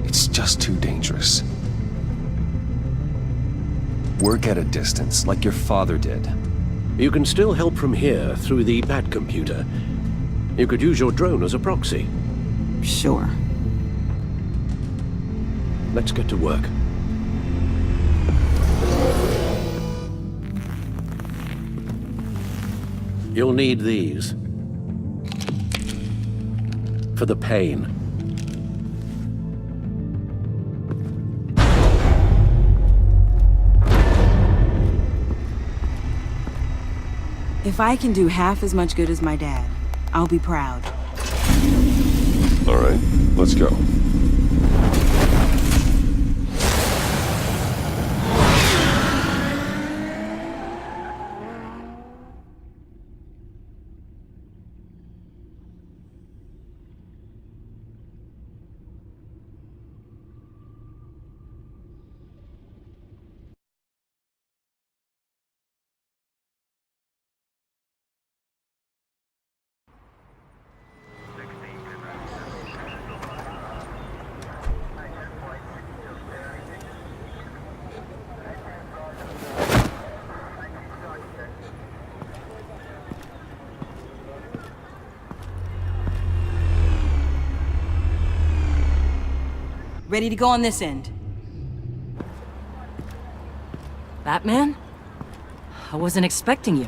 J: it's just too dangerous. Work at a distance, like your father did.
C: You can still help from here through the Bat computer. You could use your drone as a proxy.
P: Sure.
C: Let's get to work. You'll need these. for the pain.
P: If I can do half as much good as my dad, I'll be proud.
B: All right, let's go.
P: Ready to go on this end.
Q: Batman? I wasn't expecting you.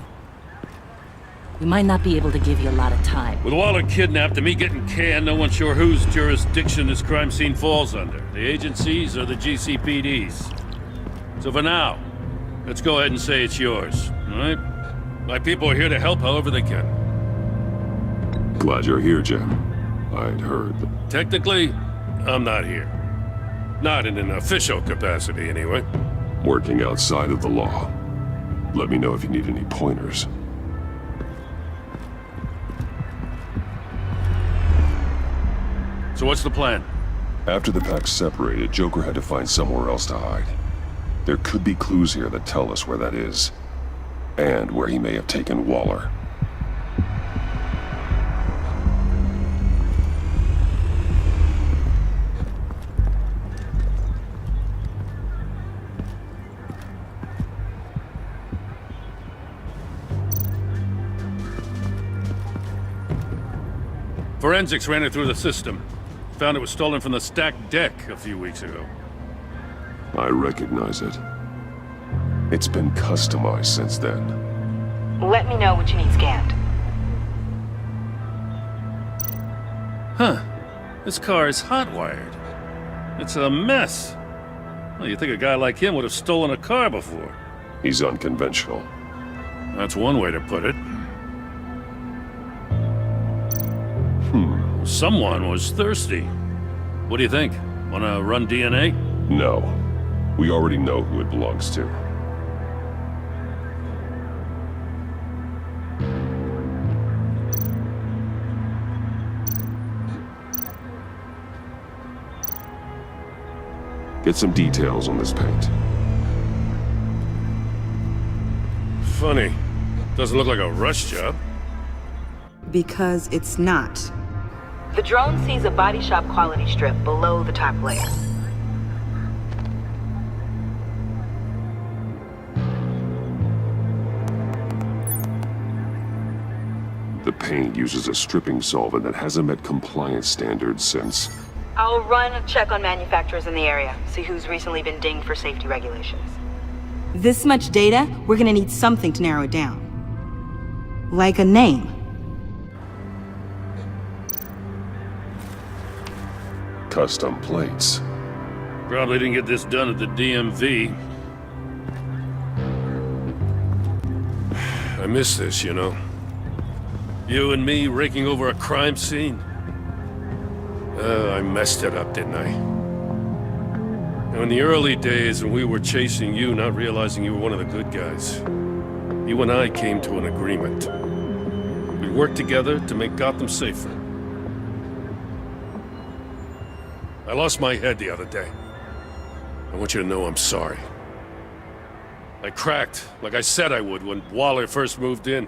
Q: We might not be able to give you a lot of time.
R: With Waller kidnapped and me getting canned, no one's sure whose jurisdiction this crime scene falls under. The agencies or the GCPD's. So for now, let's go ahead and say it's yours, all right? My people are here to help however they can.
B: Glad you're here, Jim. I'd heard.
R: Technically, I'm not here. Not in an official capacity, anyway.
B: Working outside of the law. Let me know if you need any pointers.
R: So what's the plan?
B: After the Pact separated, Joker had to find somewhere else to hide. There could be clues here that tell us where that is. And where he may have taken Waller.
R: Forensics ran it through the system. Found it was stolen from the stacked deck a few weeks ago.
B: I recognize it. It's been customized since then.
P: Let me know what you need scanned.
R: Huh. This car is hotwired. It's a mess. Well, you'd think a guy like him would have stolen a car before.
B: He's unconventional.
R: That's one way to put it. Someone was thirsty. What do you think? Wanna run DNA?
B: No. We already know who it belongs to. Get some details on this paint.
R: Funny. Doesn't look like a rush job.
P: Because it's not. The drone sees a body shop quality strip below the top layer.
B: The paint uses a stripping solvent that hasn't met compliance standards since...
P: I'll run a check on manufacturers in the area, see who's recently been dinged for safety regulations. This much data, we're gonna need something to narrow it down. Like a name.
B: Custom plates.
R: Probably didn't get this done at the DMV. I miss this, you know. You and me raking over a crime scene. I messed it up, didn't I? Now, in the early days when we were chasing you, not realizing you were one of the good guys, you and I came to an agreement. We worked together to make Gotham safer. I lost my head the other day. I want you to know I'm sorry. I cracked, like I said I would when Waller first moved in.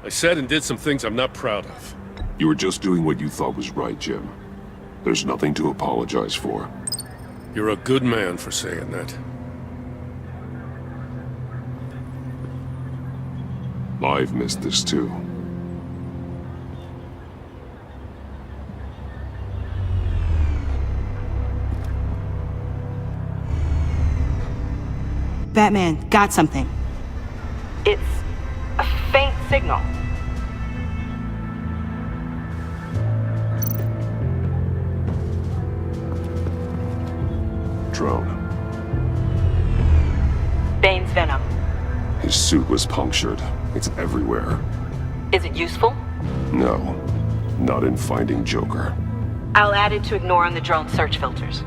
R: I said and did some things I'm not proud of.
B: You were just doing what you thought was right, Jim. There's nothing to apologize for.
R: You're a good man for saying that.
B: I've missed this too.
P: Batman, got something. It's a faint signal.
B: His suit was punctured. It's everywhere.
P: Is it useful?
B: No, not in finding Joker.
P: I'll add it to ignore on the drone search filters.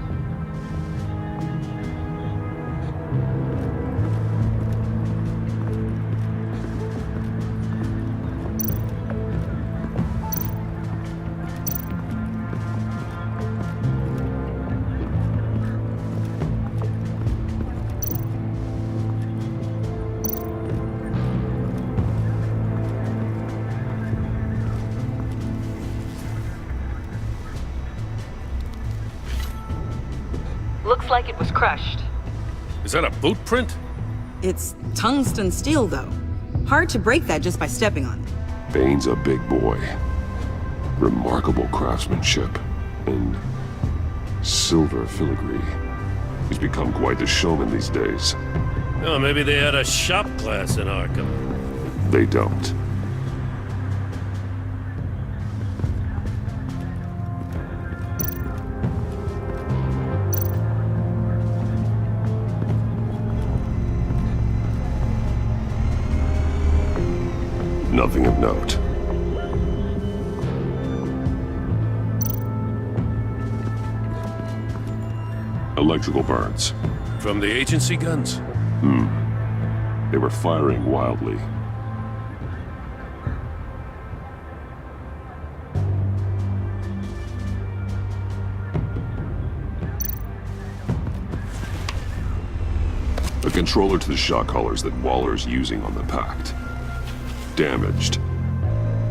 P: Looks like it was crushed.
R: Is that a boot print?
P: It's tungsten steel, though. Hard to break that just by stepping on it.
B: Bane's a big boy. Remarkable craftsmanship. And silver filigree. He's become quite the showman these days.
R: Oh, maybe they had a shop class in Arkham.
B: They don't. Nothing of note. Electrical burns.
R: From the agency guns?
B: They were firing wildly. A controller to the shot collars that Waller's using on the Pact. Damaged.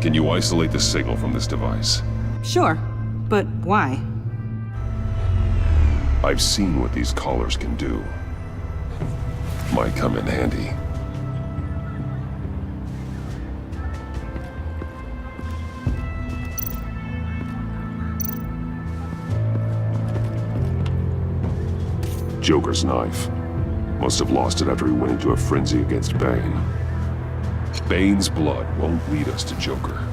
B: Can you isolate the signal from this device?
P: Sure, but why?
B: I've seen what these collars can do. Might come in handy. Joker's knife. Must have lost it after he went into a frenzy against Bane. Bane's blood won't lead us to Joker.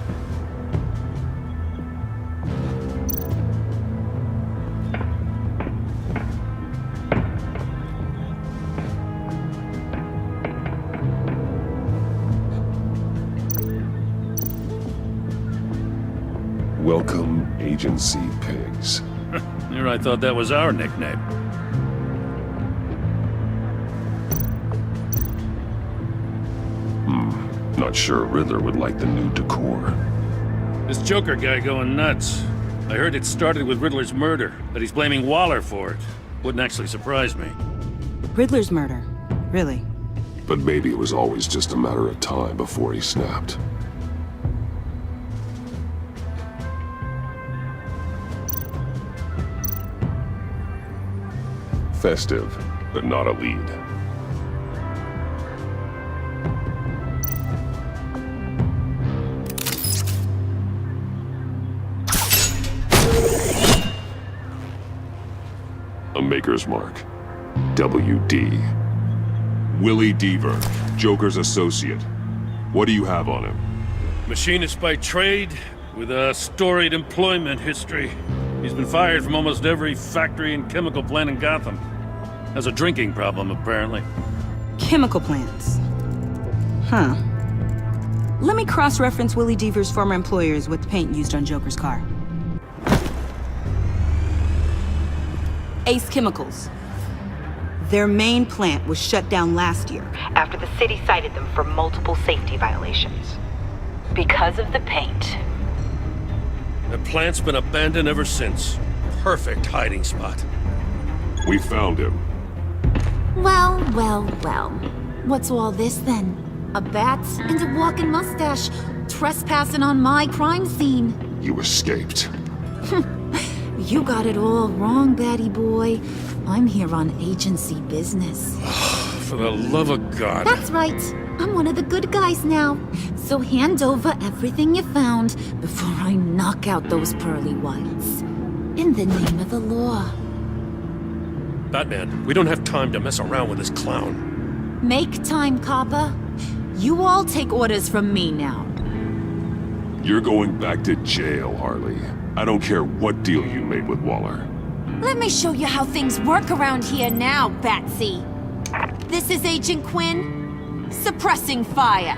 B: Welcome, Agency Pigs.
R: Here I thought that was our nickname.
B: Not sure Riddler would like the new decor.
R: This Joker guy going nuts. I heard it started with Riddler's murder, but he's blaming Waller for it. Wouldn't actually surprise me.
P: Riddler's murder? Really?
B: But maybe it was always just a matter of time before he snapped. Festive, but not a lead. A maker's mark. WD. Willie Deaver, Joker's associate. What do you have on him?
R: Machinist by trade, with a storied employment history. He's been fired from almost every factory and chemical plant in Gotham. Has a drinking problem, apparently.
P: Chemical plants. Huh. Let me cross-reference Willie Deaver's former employers with the paint used on Joker's car. Ace Chemicals. Their main plant was shut down last year after the city cited them for multiple safety violations. Because of the paint.
R: The plant's been abandoned ever since. Perfect hiding spot.
B: We found him.
L: Well, well, well. What's all this then? A bat and a walking mustache trespassing on my crime scene.
B: You escaped.
L: You got it all wrong, Batty boy. I'm here on agency business.
R: For the love of God.
L: That's right. I'm one of the good guys now. So hand over everything you found before I knock out those pearly whites. In the name of the law.
R: Batman, we don't have time to mess around with this clown.
L: Make time, copper. You all take orders from me now.
B: You're going back to jail, Harley. I don't care what deal you made with Waller.
L: Let me show you how things work around here now, Batsy. This is Agent Quinn. Suppressing fire.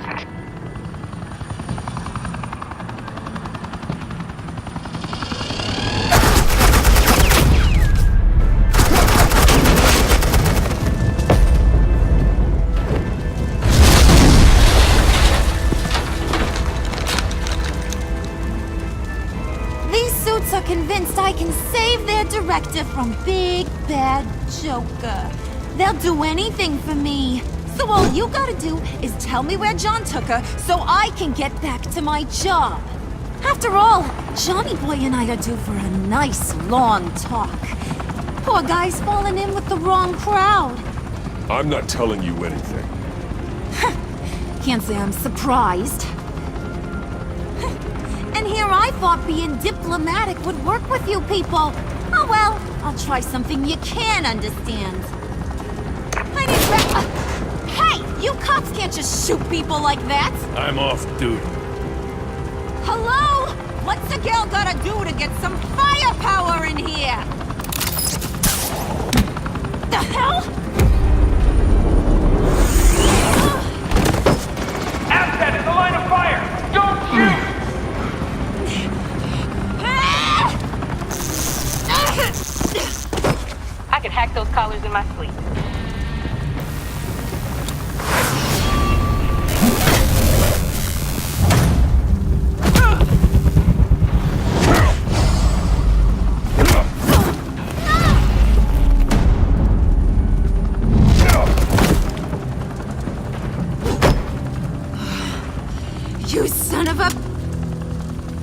L: These suits are convinced I can save their director from Big Bad Joker. They'll do anything for me. So all you gotta do is tell me where John took her so I can get back to my job. After all, Johnny Boy and I are due for a nice long talk. Poor guy's fallen in with the wrong crowd.
B: I'm not telling you anything.
L: Can't say I'm surprised. And here I thought being diplomatic would work with you people. Oh well, I'll try something you can understand. I need Hey! You cops can't just shoot people like that!
R: I'm off duty.
L: Hello? What's a girl gotta do to get some firepower in here? The hell?
I: Asset in the line of fire! Don't shoot!
P: I can hack those collars in my sleep.
L: You son of a...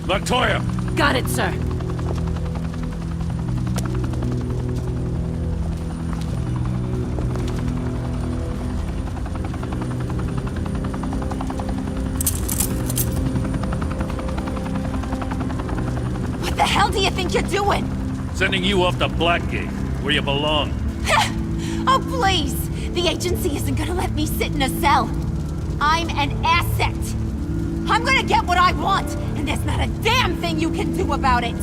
R: Montoya!
K: Got it, sir.
L: What the hell do you think you're doing?
R: Sending you off to Blackgate, where you belong.
L: Oh, please! The agency isn't gonna let me sit in a cell. I'm an asset. I'm gonna get what I want, and there's not a damn thing you can do about it.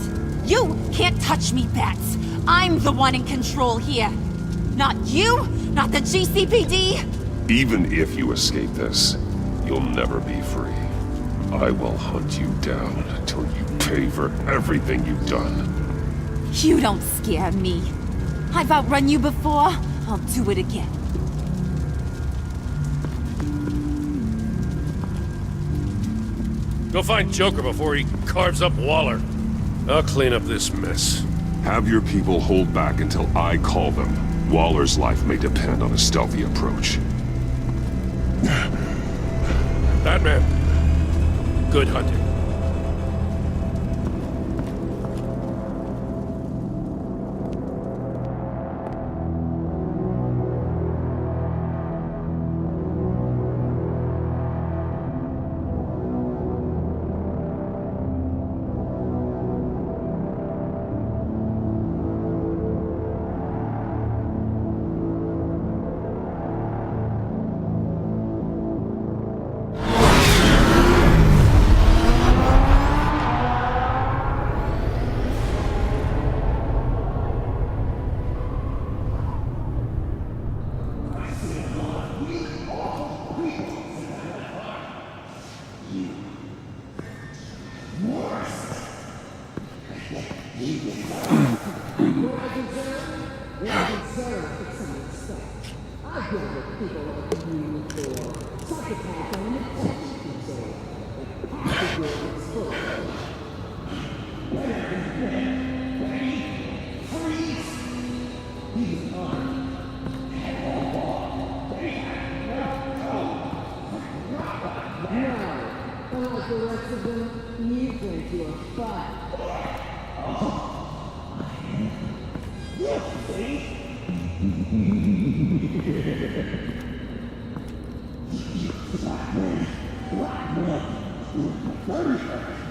L: You can't touch me, Bats. I'm the one in control here. Not you, not the GCPD.
B: Even if you escape this, you'll never be free. I will hunt you down until you pay for everything you've done.
L: You don't scare me. I've outrun you before. I'll do it again.
R: Go find Joker before he carves up Waller. I'll clean up this mess.
B: Have your people hold back until I call them. Waller's life may depend on a stealthy approach.
R: Batman, good hunting.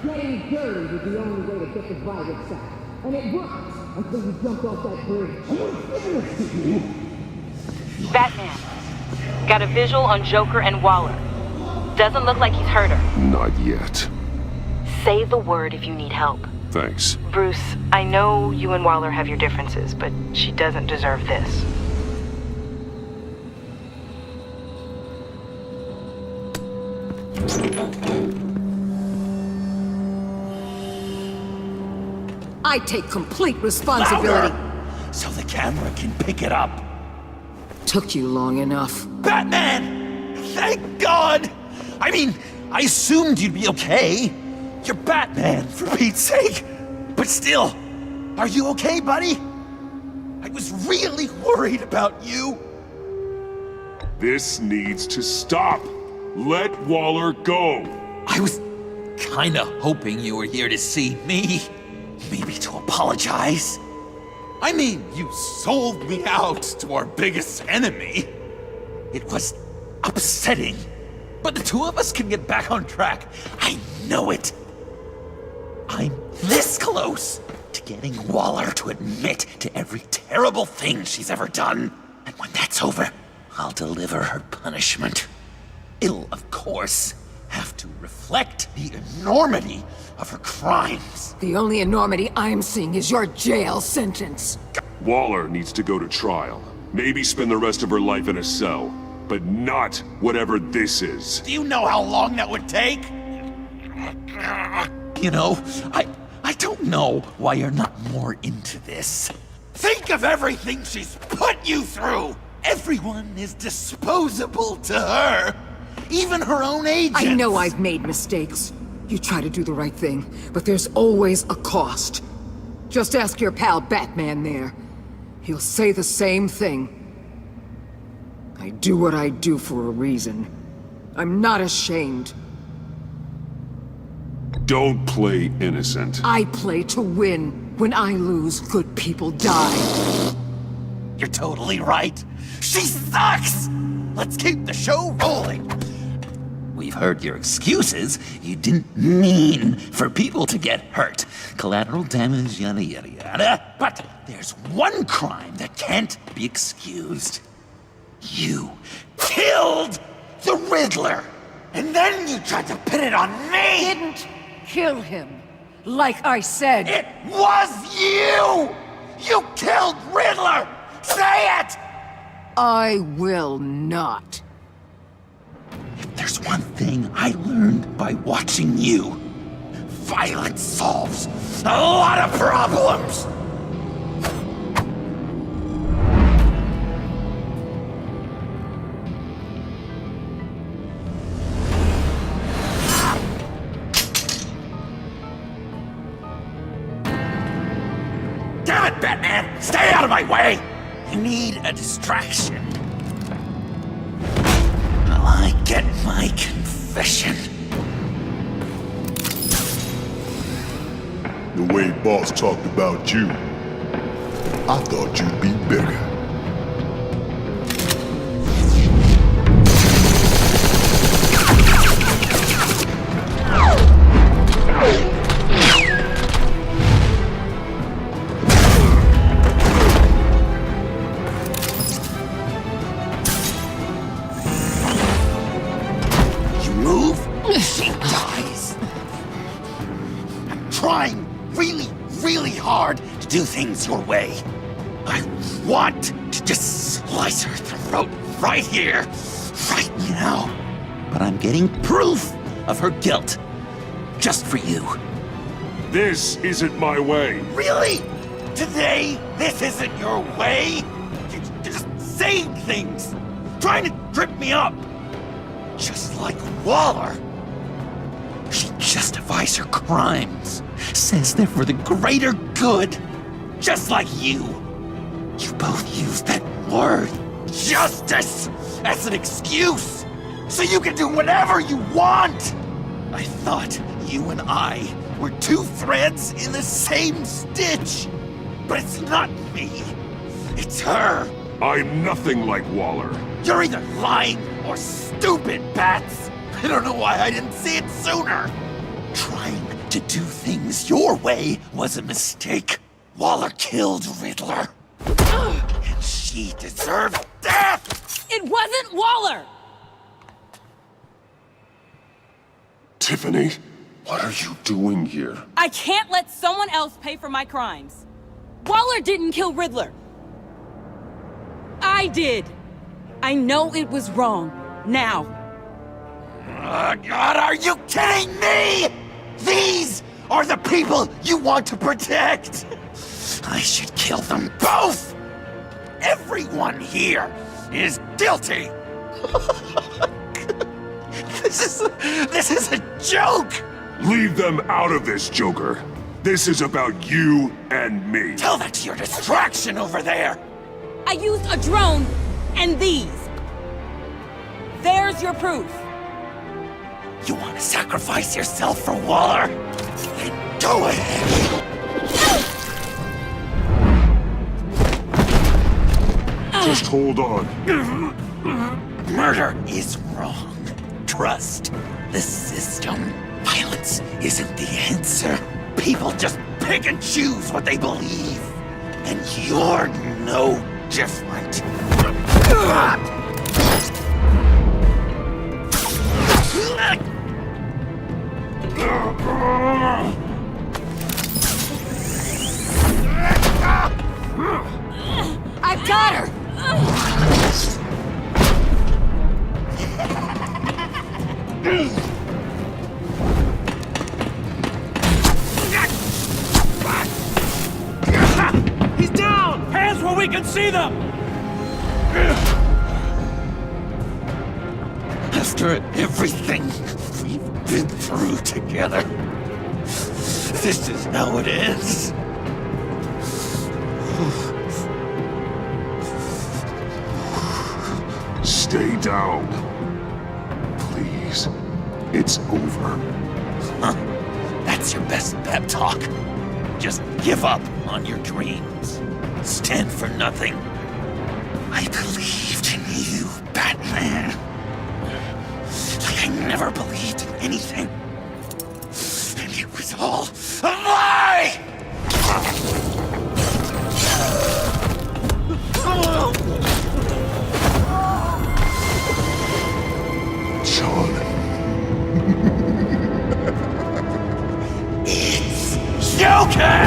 S: Getting dirty was the only way to get the virus out. And it worked until you jumped off that bridge.
P: Batman. Got a visual on Joker and Waller. Doesn't look like he's hurt her.
B: Not yet.
P: Say the word if you need help.
B: Thanks.
P: Bruce, I know you and Waller have your differences, but she doesn't deserve this.
E: I take complete responsibility.
A: Louder! So the camera can pick it up.
E: Took you long enough.
A: Batman! Thank God! I mean, I assumed you'd be okay. You're Batman, for Pete's sake. But still, are you okay, buddy? I was really worried about you.
F: This needs to stop. Let Waller go.
A: I was kinda hoping you were here to see me. Maybe to apologize. I mean, you sold me out to our biggest enemy. It was upsetting. But the two of us can get back on track. I know it. I'm this close to getting Waller to admit to every terrible thing she's ever done. And when that's over, I'll deliver her punishment. It'll, of course, have to reflect the enormity of her crimes.
E: The only enormity I'm seeing is your jail sentence.
F: Waller needs to go to trial. Maybe spend the rest of her life in a cell. But not whatever this is.
A: Do you know how long that would take? You know, I don't know why you're not more into this. Think of everything she's put you through! Everyone is disposable to her. Even her own agents.
E: I know I've made mistakes. You try to do the right thing, but there's always a cost. Just ask your pal Batman there. He'll say the same thing. I do what I do for a reason. I'm not ashamed.
F: Don't play innocent.
E: I play to win. When I lose, good people die.
A: You're totally right. She sucks! Let's keep the show rolling. We've heard your excuses. You didn't mean for people to get hurt. Collateral damage, yada yada yada. But there's one crime that can't be excused. You killed the Riddler! And then you tried to pin it on me!
E: Didn't kill him. Like I said.
A: It was you! You killed Riddler! Say it!
E: I will not.
A: If there's one thing I learned by watching you, violence solves a lot of problems! Damn it, Batman! Stay out of my way! You need a distraction. While I get my confession.
G: The way Boss talked about you, I thought you'd be bigger.
A: She dies. I'm trying really hard to do things your way. I want to just slice her throat right here, right now. But I'm getting proof of her guilt, just for you.
F: This isn't my way.
A: Really? Today, this isn't your way? You're just saying things, trying to trip me up. Just like Waller. She justifies her crimes, says they're for the greater good, just like you. You both use that word, justice, as an excuse, so you can do whatever you want. I thought you and I were two threads in the same stitch, but it's not me, it's her.
F: I'm nothing like Waller.
A: You're either lying or stupid, Bats. I don't know why I didn't see it sooner. Trying to do things your way was a mistake. Waller killed Riddler. And she deserved death!
P: It wasn't Waller!
B: Tiffany, what are you doing here?
P: I can't let someone else pay for my crimes. Waller didn't kill Riddler. I did. I know it was wrong. Now.
A: God, are you kidding me? These are the people you want to protect. I should kill them both. Everyone here is guilty. This is a joke.
F: Leave them out of this, Joker. This is about you and me.
A: Tell that to your distraction over there.
P: I used a drone and these. There's your proof.
A: You want to sacrifice yourself for Waller? Then go ahead.
F: Just hold on.
A: Murder is wrong. Trust the system. Violence isn't the answer. People just pick and choose what they believe. And you're no different.
E: I've got her!
O: He's down! Hands where we can see them!
A: After everything we've been through together, this is how it is.
F: Stay down. Please. It's over.
A: Huh? That's your best pep talk. Just give up on your dreams. Stand for nothing. I believed in you, Batman. Like I never believed in anything. And it was all a lie!
F: John.
A: It's Joker!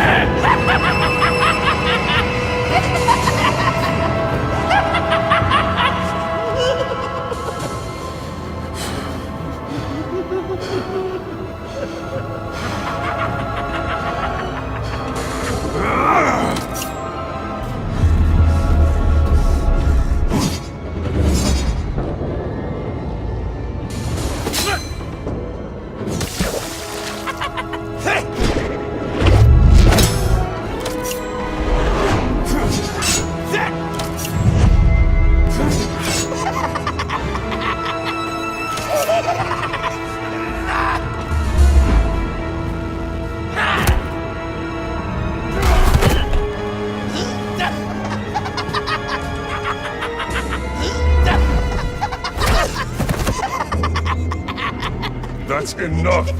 F: That's enough!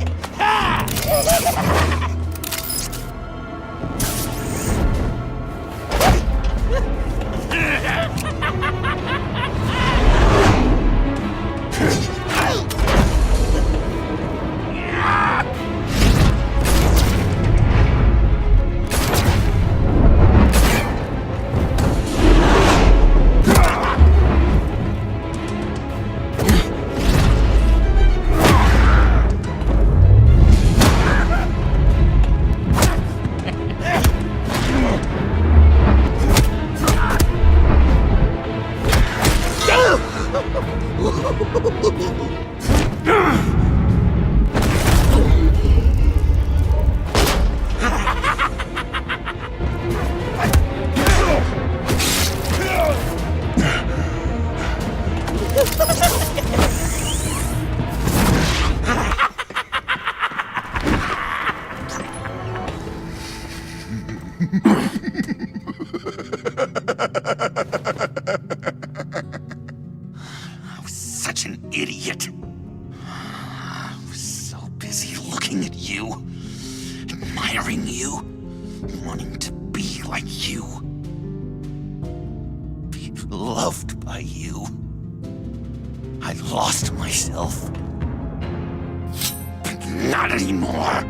A: I was such an idiot. I was so busy looking at you, admiring you, wanting to be like you. Be loved by you. I lost myself. But not anymore.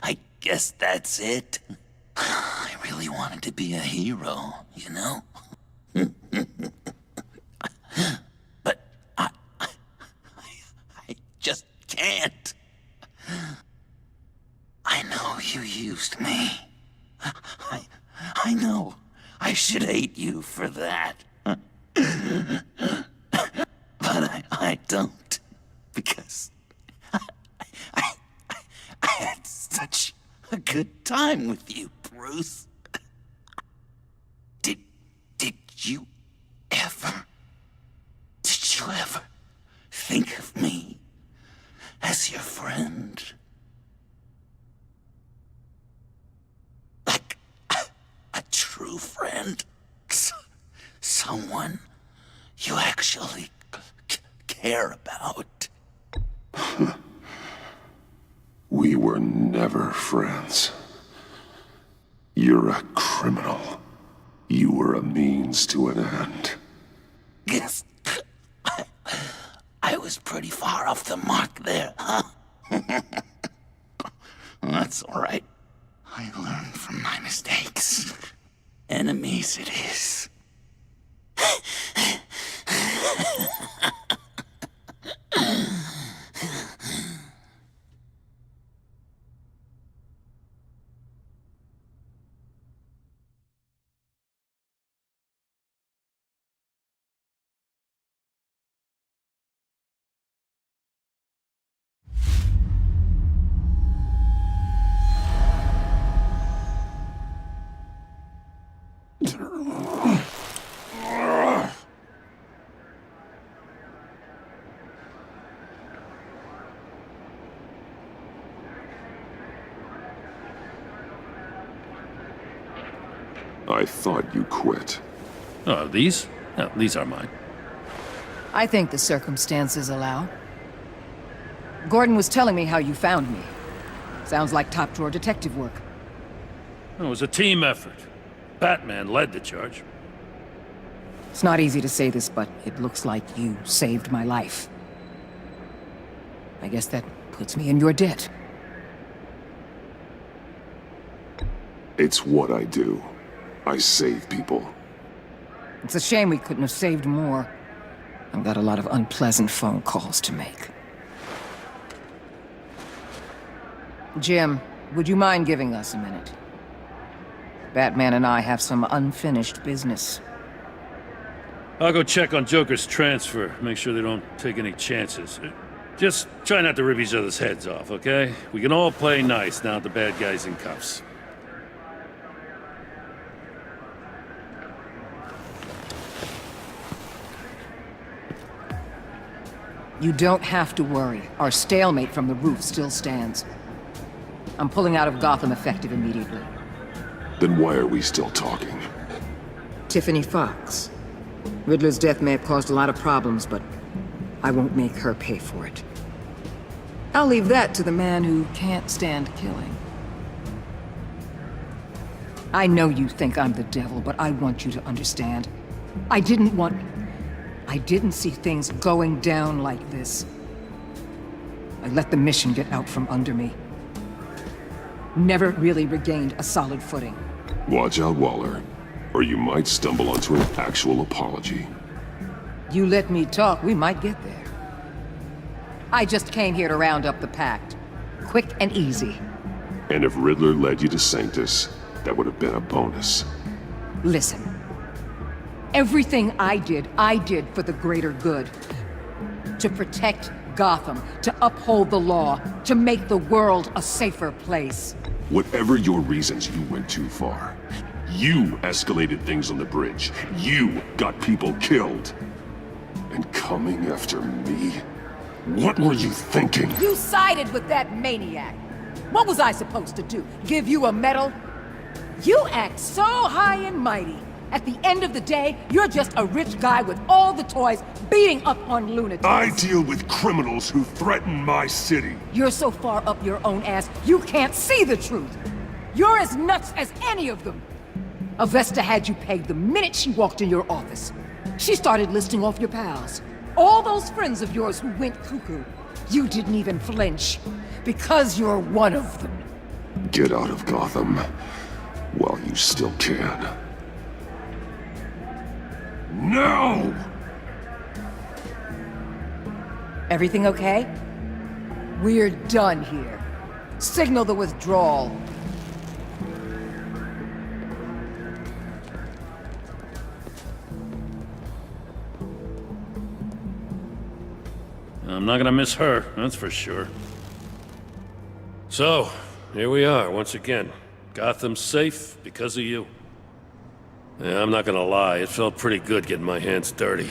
A: I guess that's it. I really wanted to be a hero, you know? But I just can't. I know you used me. I know I should hate you for that. But I don't. Because I had such a good time with you, Bruce. Did you ever think of me as your friend? Like a true friend? Someone you actually care about?
B: We were never friends. You're a criminal. You were a means to an end.
A: Yes. I was pretty far off the mark there, huh? That's all right. I learned from my mistakes. Enemies it is.
B: I thought you quit.
R: Oh, these? No, these are mine.
E: I think the circumstances allow. Gordon was telling me how you found me. Sounds like top-drawer detective work.
R: It was a team effort. Batman led the charge.
E: It's not easy to say this, but it looks like you saved my life. I guess that puts me in your debt.
B: It's what I do. I save people.
E: It's a shame we couldn't have saved more. I've got a lot of unpleasant phone calls to make. Jim, would you mind giving us a minute? Batman and I have some unfinished business.
R: I'll go check on Joker's transfer, make sure they don't take any chances. Just try not to rip each other's heads off, okay? We can all play nice now that the bad guy's in cuffs.
E: You don't have to worry. Our stalemate from the roof still stands. I'm pulling out of Gotham effective immediately.
B: Then why are we still talking?
E: Tiffany Fox. Riddler's death may have caused a lot of problems, but I won't make her pay for it. I'll leave that to the man who can't stand killing. I know you think I'm the devil, but I want you to understand. I didn't see things going down like this. I let the mission get out from under me. Never really regained a solid footing.
B: Watch out, Waller, or you might stumble onto an actual apology.
E: You let me talk, we might get there. I just came here to round up the Pact. Quick and easy.
B: And if Riddler led you to Sanctus, that would have been a bonus.
E: Listen. Everything I did for the greater good. To protect Gotham, to uphold the law, to make the world a safer place.
B: Whatever your reasons, you went too far. You escalated things on the bridge. You got people killed. And coming after me? What were you thinking?
E: You sided with that maniac. What was I supposed to do? Give you a medal? You act so high and mighty, At the end of the day, you're just a rich guy with all the toys beating up on lunatics.
B: I deal with criminals who threaten my city.
E: You're so far up your own ass, you can't see the truth. You're as nuts as any of them. Avesta had you pegged the minute she walked in your office. She started listing off your pals. All those friends of yours who went cuckoo. You didn't even flinch. Because you're one of them.
B: Get out of Gotham while you still can. No!
E: Everything okay? We're done here. Signal the withdrawal.
R: I'm not gonna miss her, that's for sure. So, here we are once again. Gotham's safe because of you. Yeah, I'm not gonna lie, it felt pretty good getting my hands dirty.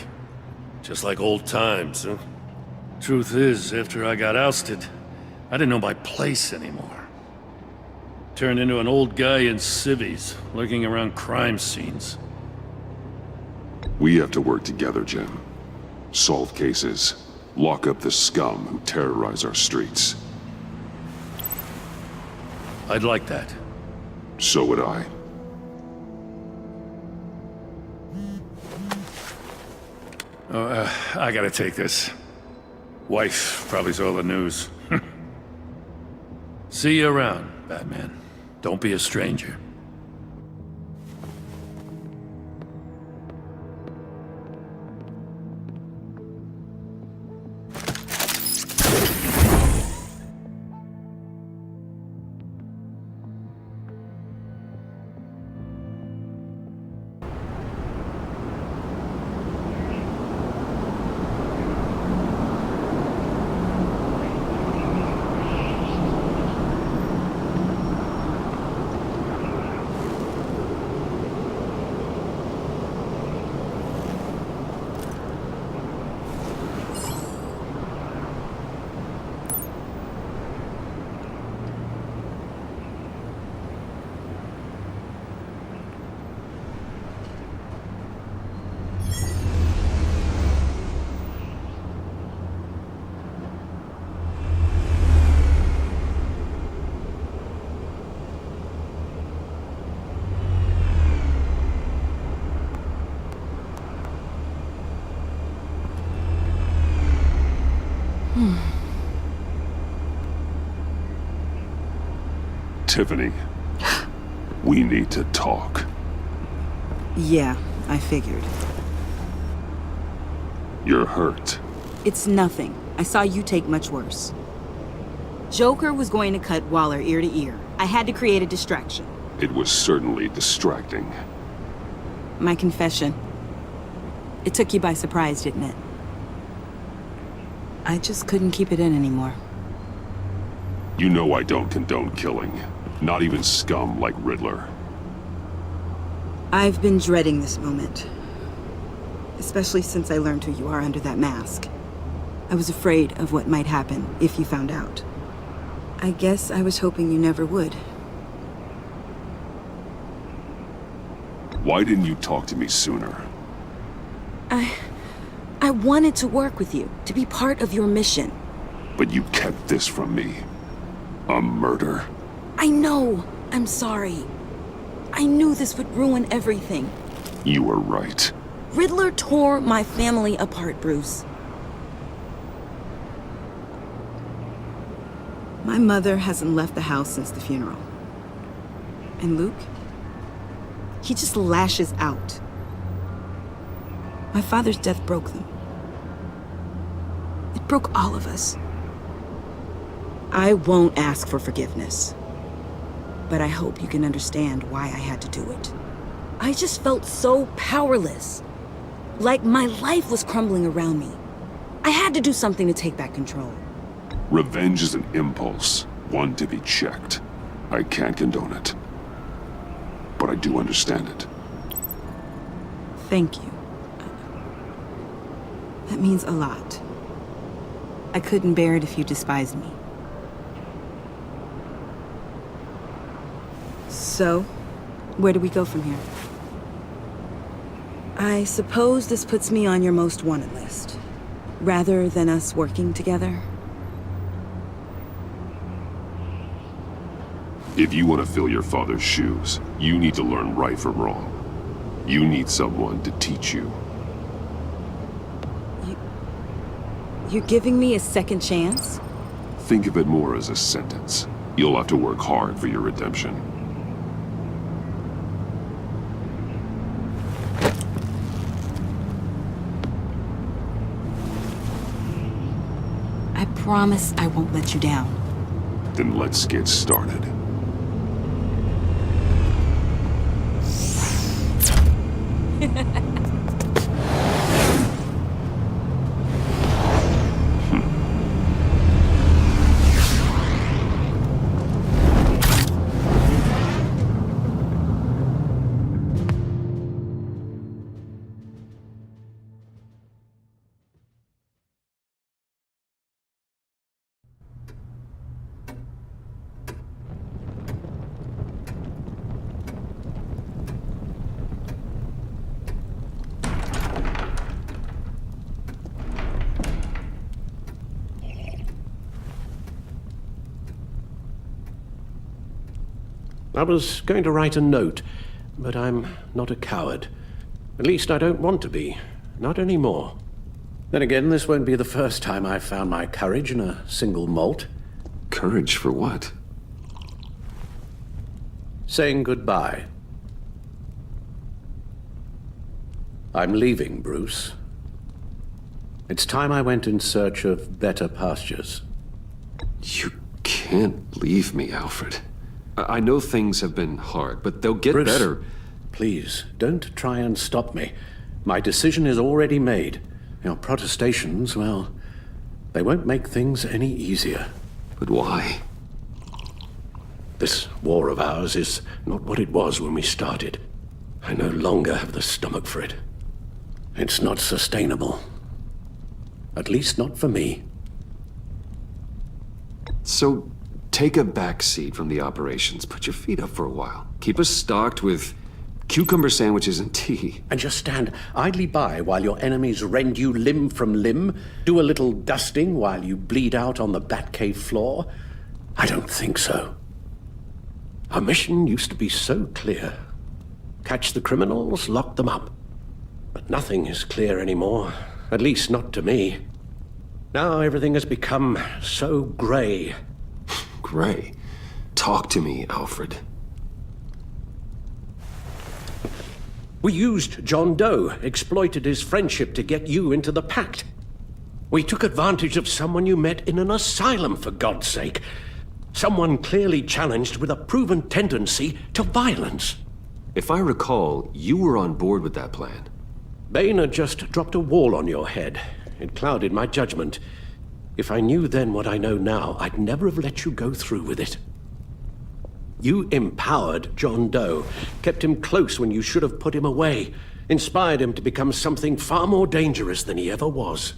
R: Just like old times, huh? Truth is, after I got ousted, I didn't know my place anymore. Turned into an old guy in civvies, lurking around crime scenes.
B: We have to work together, Jim. Solve cases. Lock up the scum who terrorize our streets.
R: I'd like that.
B: So would I.
R: I gotta take this. Wife probably saw the news. See you around, Batman. Don't be a stranger.
B: Tiffany, we need to talk.
P: Yeah, I figured.
B: You're hurt.
P: It's nothing. I saw you take much worse. Joker was going to cut Waller ear to ear. I had to create a distraction.
B: It was certainly distracting.
P: My confession. It took you by surprise, didn't it? I just couldn't keep it in anymore.
B: You know I don't condone killing. Not even scum like Riddler.
P: I've been dreading this moment. Especially since I learned who you are under that mask. I was afraid of what might happen if you found out. I guess I was hoping you never would.
B: Why didn't you talk to me sooner?
P: I wanted to work with you, to be part of your mission.
B: But you kept this from me. A murder.
P: I know. I'm sorry. I knew this would ruin everything.
B: You were right.
P: Riddler tore my family apart, Bruce. My mother hasn't left the house since the funeral. And Luke? He just lashes out. My father's death broke them. It broke all of us. I won't ask for forgiveness. But I hope you can understand why I had to do it. I just felt so powerless. Like my life was crumbling around me. I had to do something to take back control.
B: Revenge is an impulse, one to be checked. I can't condone it. But I do understand it.
P: Thank you. That means a lot. I couldn't bear it if you despised me. So, where do we go from here? I suppose this puts me on your most wanted list, rather than us working together.
B: If you want to fill your father's shoes, you need to learn right from wrong. You need someone to teach you.
P: You're giving me a second chance?
B: Think of it more as a sentence. You'll have to work hard for your redemption.
P: I promise I won't let you down.
B: Then let's get started.
C: I was going to write a note, but I'm not a coward. At least I don't want to be. Not anymore. Then again, this won't be the first time I've found my courage in a single malt.
J: Courage for what?
C: Saying goodbye. I'm leaving, Bruce. It's time I went in search of better pastures.
J: You can't leave me, Alfred. I know things have been hard, but they'll get
C: Bruce,
J: better.
C: Please, don't try and stop me. My decision is already made. Your protestations, well, they won't make things any easier.
J: But why?
C: This war of ours is not what it was when we started. I no longer have the stomach for it. It's not sustainable. At least not for me.
J: So, take a back seat from the operations. Put your feet up for a while. Keep us stocked with cucumber sandwiches and tea.
C: And just stand idly by while your enemies rend you limb from limb? Do a little dusting while you bleed out on the Batcave floor? I don't think so. Our mission used to be so clear. Catch the criminals, lock them up. But nothing is clear anymore. At least not to me. Now everything has become so gray.
J: Gray? Talk to me, Alfred.
C: We used John Doe, exploited his friendship to get you into the Pact. We took advantage of someone you met in an asylum, for God's sake. Someone clearly challenged with a proven tendency to violence.
J: If I recall, you were on board with that plan.
C: Bane had just dropped a wall on your head. It clouded my judgment. If I knew then what I know now, I'd never have let you go through with it. You empowered John Doe, kept him close when you should have put him away, inspired him to become something far more dangerous than he ever was.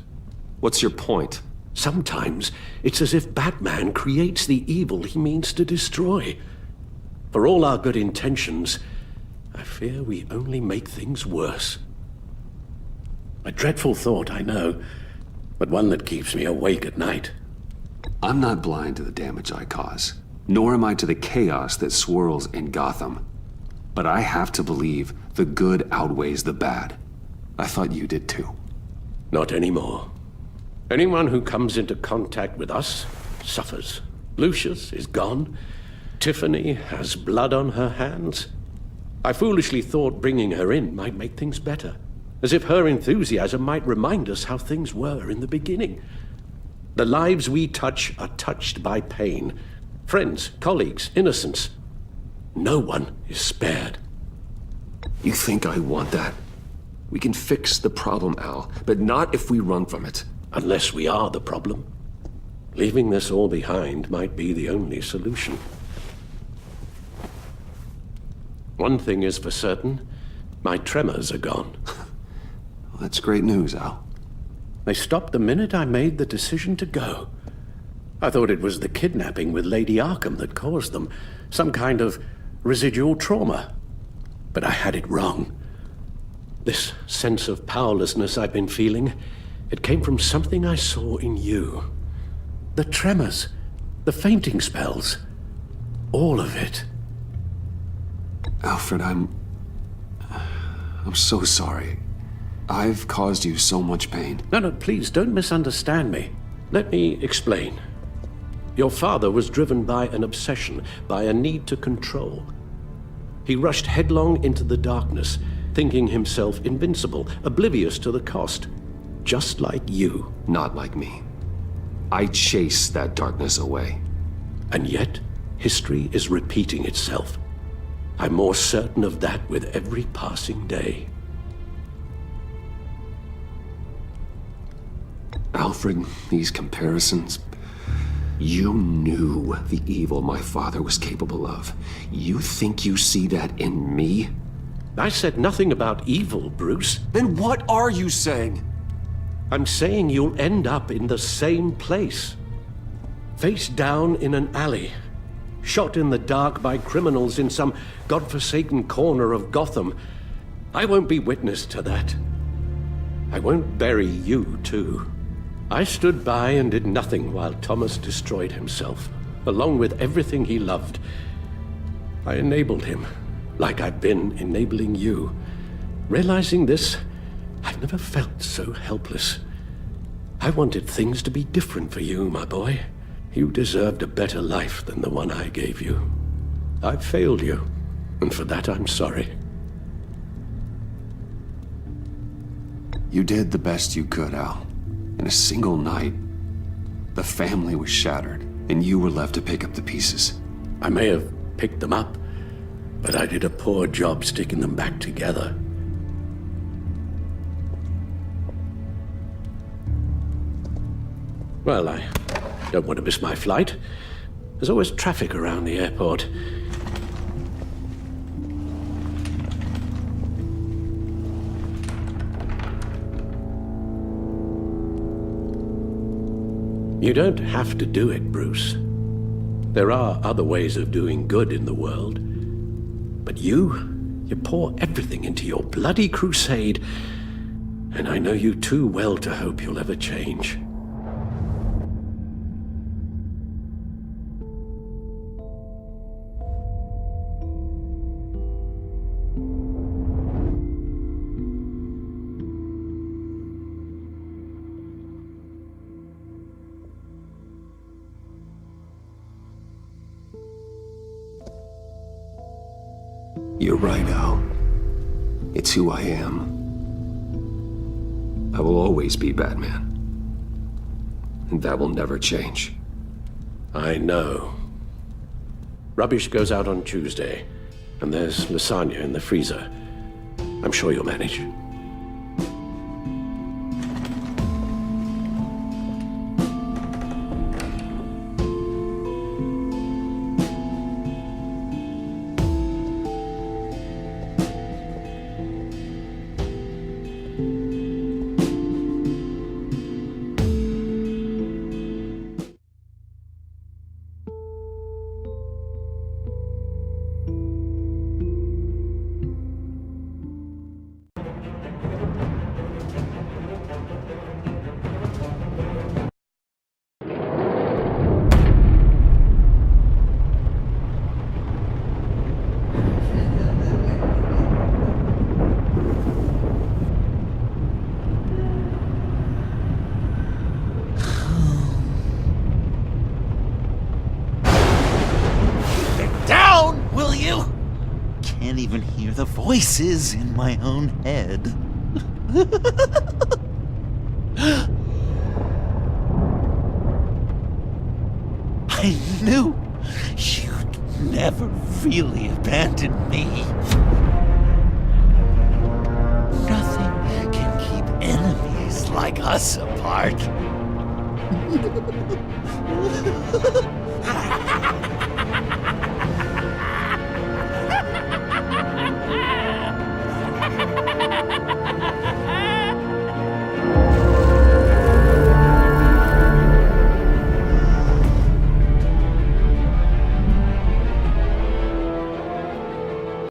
J: What's your point?
C: Sometimes it's as if Batman creates the evil he means to destroy. For all our good intentions, I fear we only make things worse. A dreadful thought, I know, but one that keeps me awake at night.
J: I'm not blind to the damage I cause, nor am I to the chaos that swirls in Gotham. But I have to believe the good outweighs the bad. I thought you did too.
C: Not anymore. Anyone who comes into contact with us suffers. Lucius is gone. Tiffany has blood on her hands. I foolishly thought bringing her in might make things better. As if her enthusiasm might remind us how things were in the beginning. The lives we touch are touched by pain. Friends, colleagues, innocents. No one is spared.
J: You think I want that? We can fix the problem, Al, but not if we run from it.
C: Unless we are the problem. Leaving this all behind might be the only solution. One thing is for certain, my tremors are gone.
J: Well, that's great news, Al.
C: They stopped the minute I made the decision to go. I thought it was the kidnapping with Lady Arkham that caused them. Some kind of residual trauma. But I had it wrong. This sense of powerlessness I've been feeling, it came from something I saw in you. The tremors, the fainting spells, all of it.
J: Alfred, I'm so sorry. I've caused you so much pain.
C: No, please don't misunderstand me. Let me explain. Your father was driven by an obsession, by a need to control. He rushed headlong into the darkness, thinking himself invincible, oblivious to the cost. Just like you.
J: Not like me. I chased that darkness away.
C: And yet, history is repeating itself. I'm more certain of that with every passing day.
J: Alfred, these comparisons... You knew the evil my father was capable of. You think you see that in me?
C: I said nothing about evil, Bruce.
J: Then what are you saying?
C: I'm saying you'll end up in the same place. Face down in an alley. Shot in the dark by criminals in some godforsaken corner of Gotham. I won't be witness to that. I won't bury you, too. I stood by and did nothing while Thomas destroyed himself, along with everything he loved. I enabled him, like I've been enabling you. Realizing this, I've never felt so helpless. I wanted things to be different for you, my boy. You deserved a better life than the one I gave you. I failed you, and for that I'm sorry.
J: You did the best you could, Al. In a single night, the family was shattered, and you were left to pick up the pieces.
C: I may have picked them up, but I did a poor job sticking them back together. Well, I don't want to miss my flight. There's always traffic around the airport. You don't have to do it, Bruce. There are other ways of doing good in the world. But you pour everything into your bloody crusade, and I know you too well to hope you'll ever change.
J: You're right, Al. It's who I am. I will always be Batman. And that will never change.
C: I know. Rubbish goes out on Tuesday, and there's lasagna in the freezer. I'm sure you'll manage.
A: Can't even hear the voices in my own head. I knew you'd never really abandon me. Nothing can keep enemies like us apart.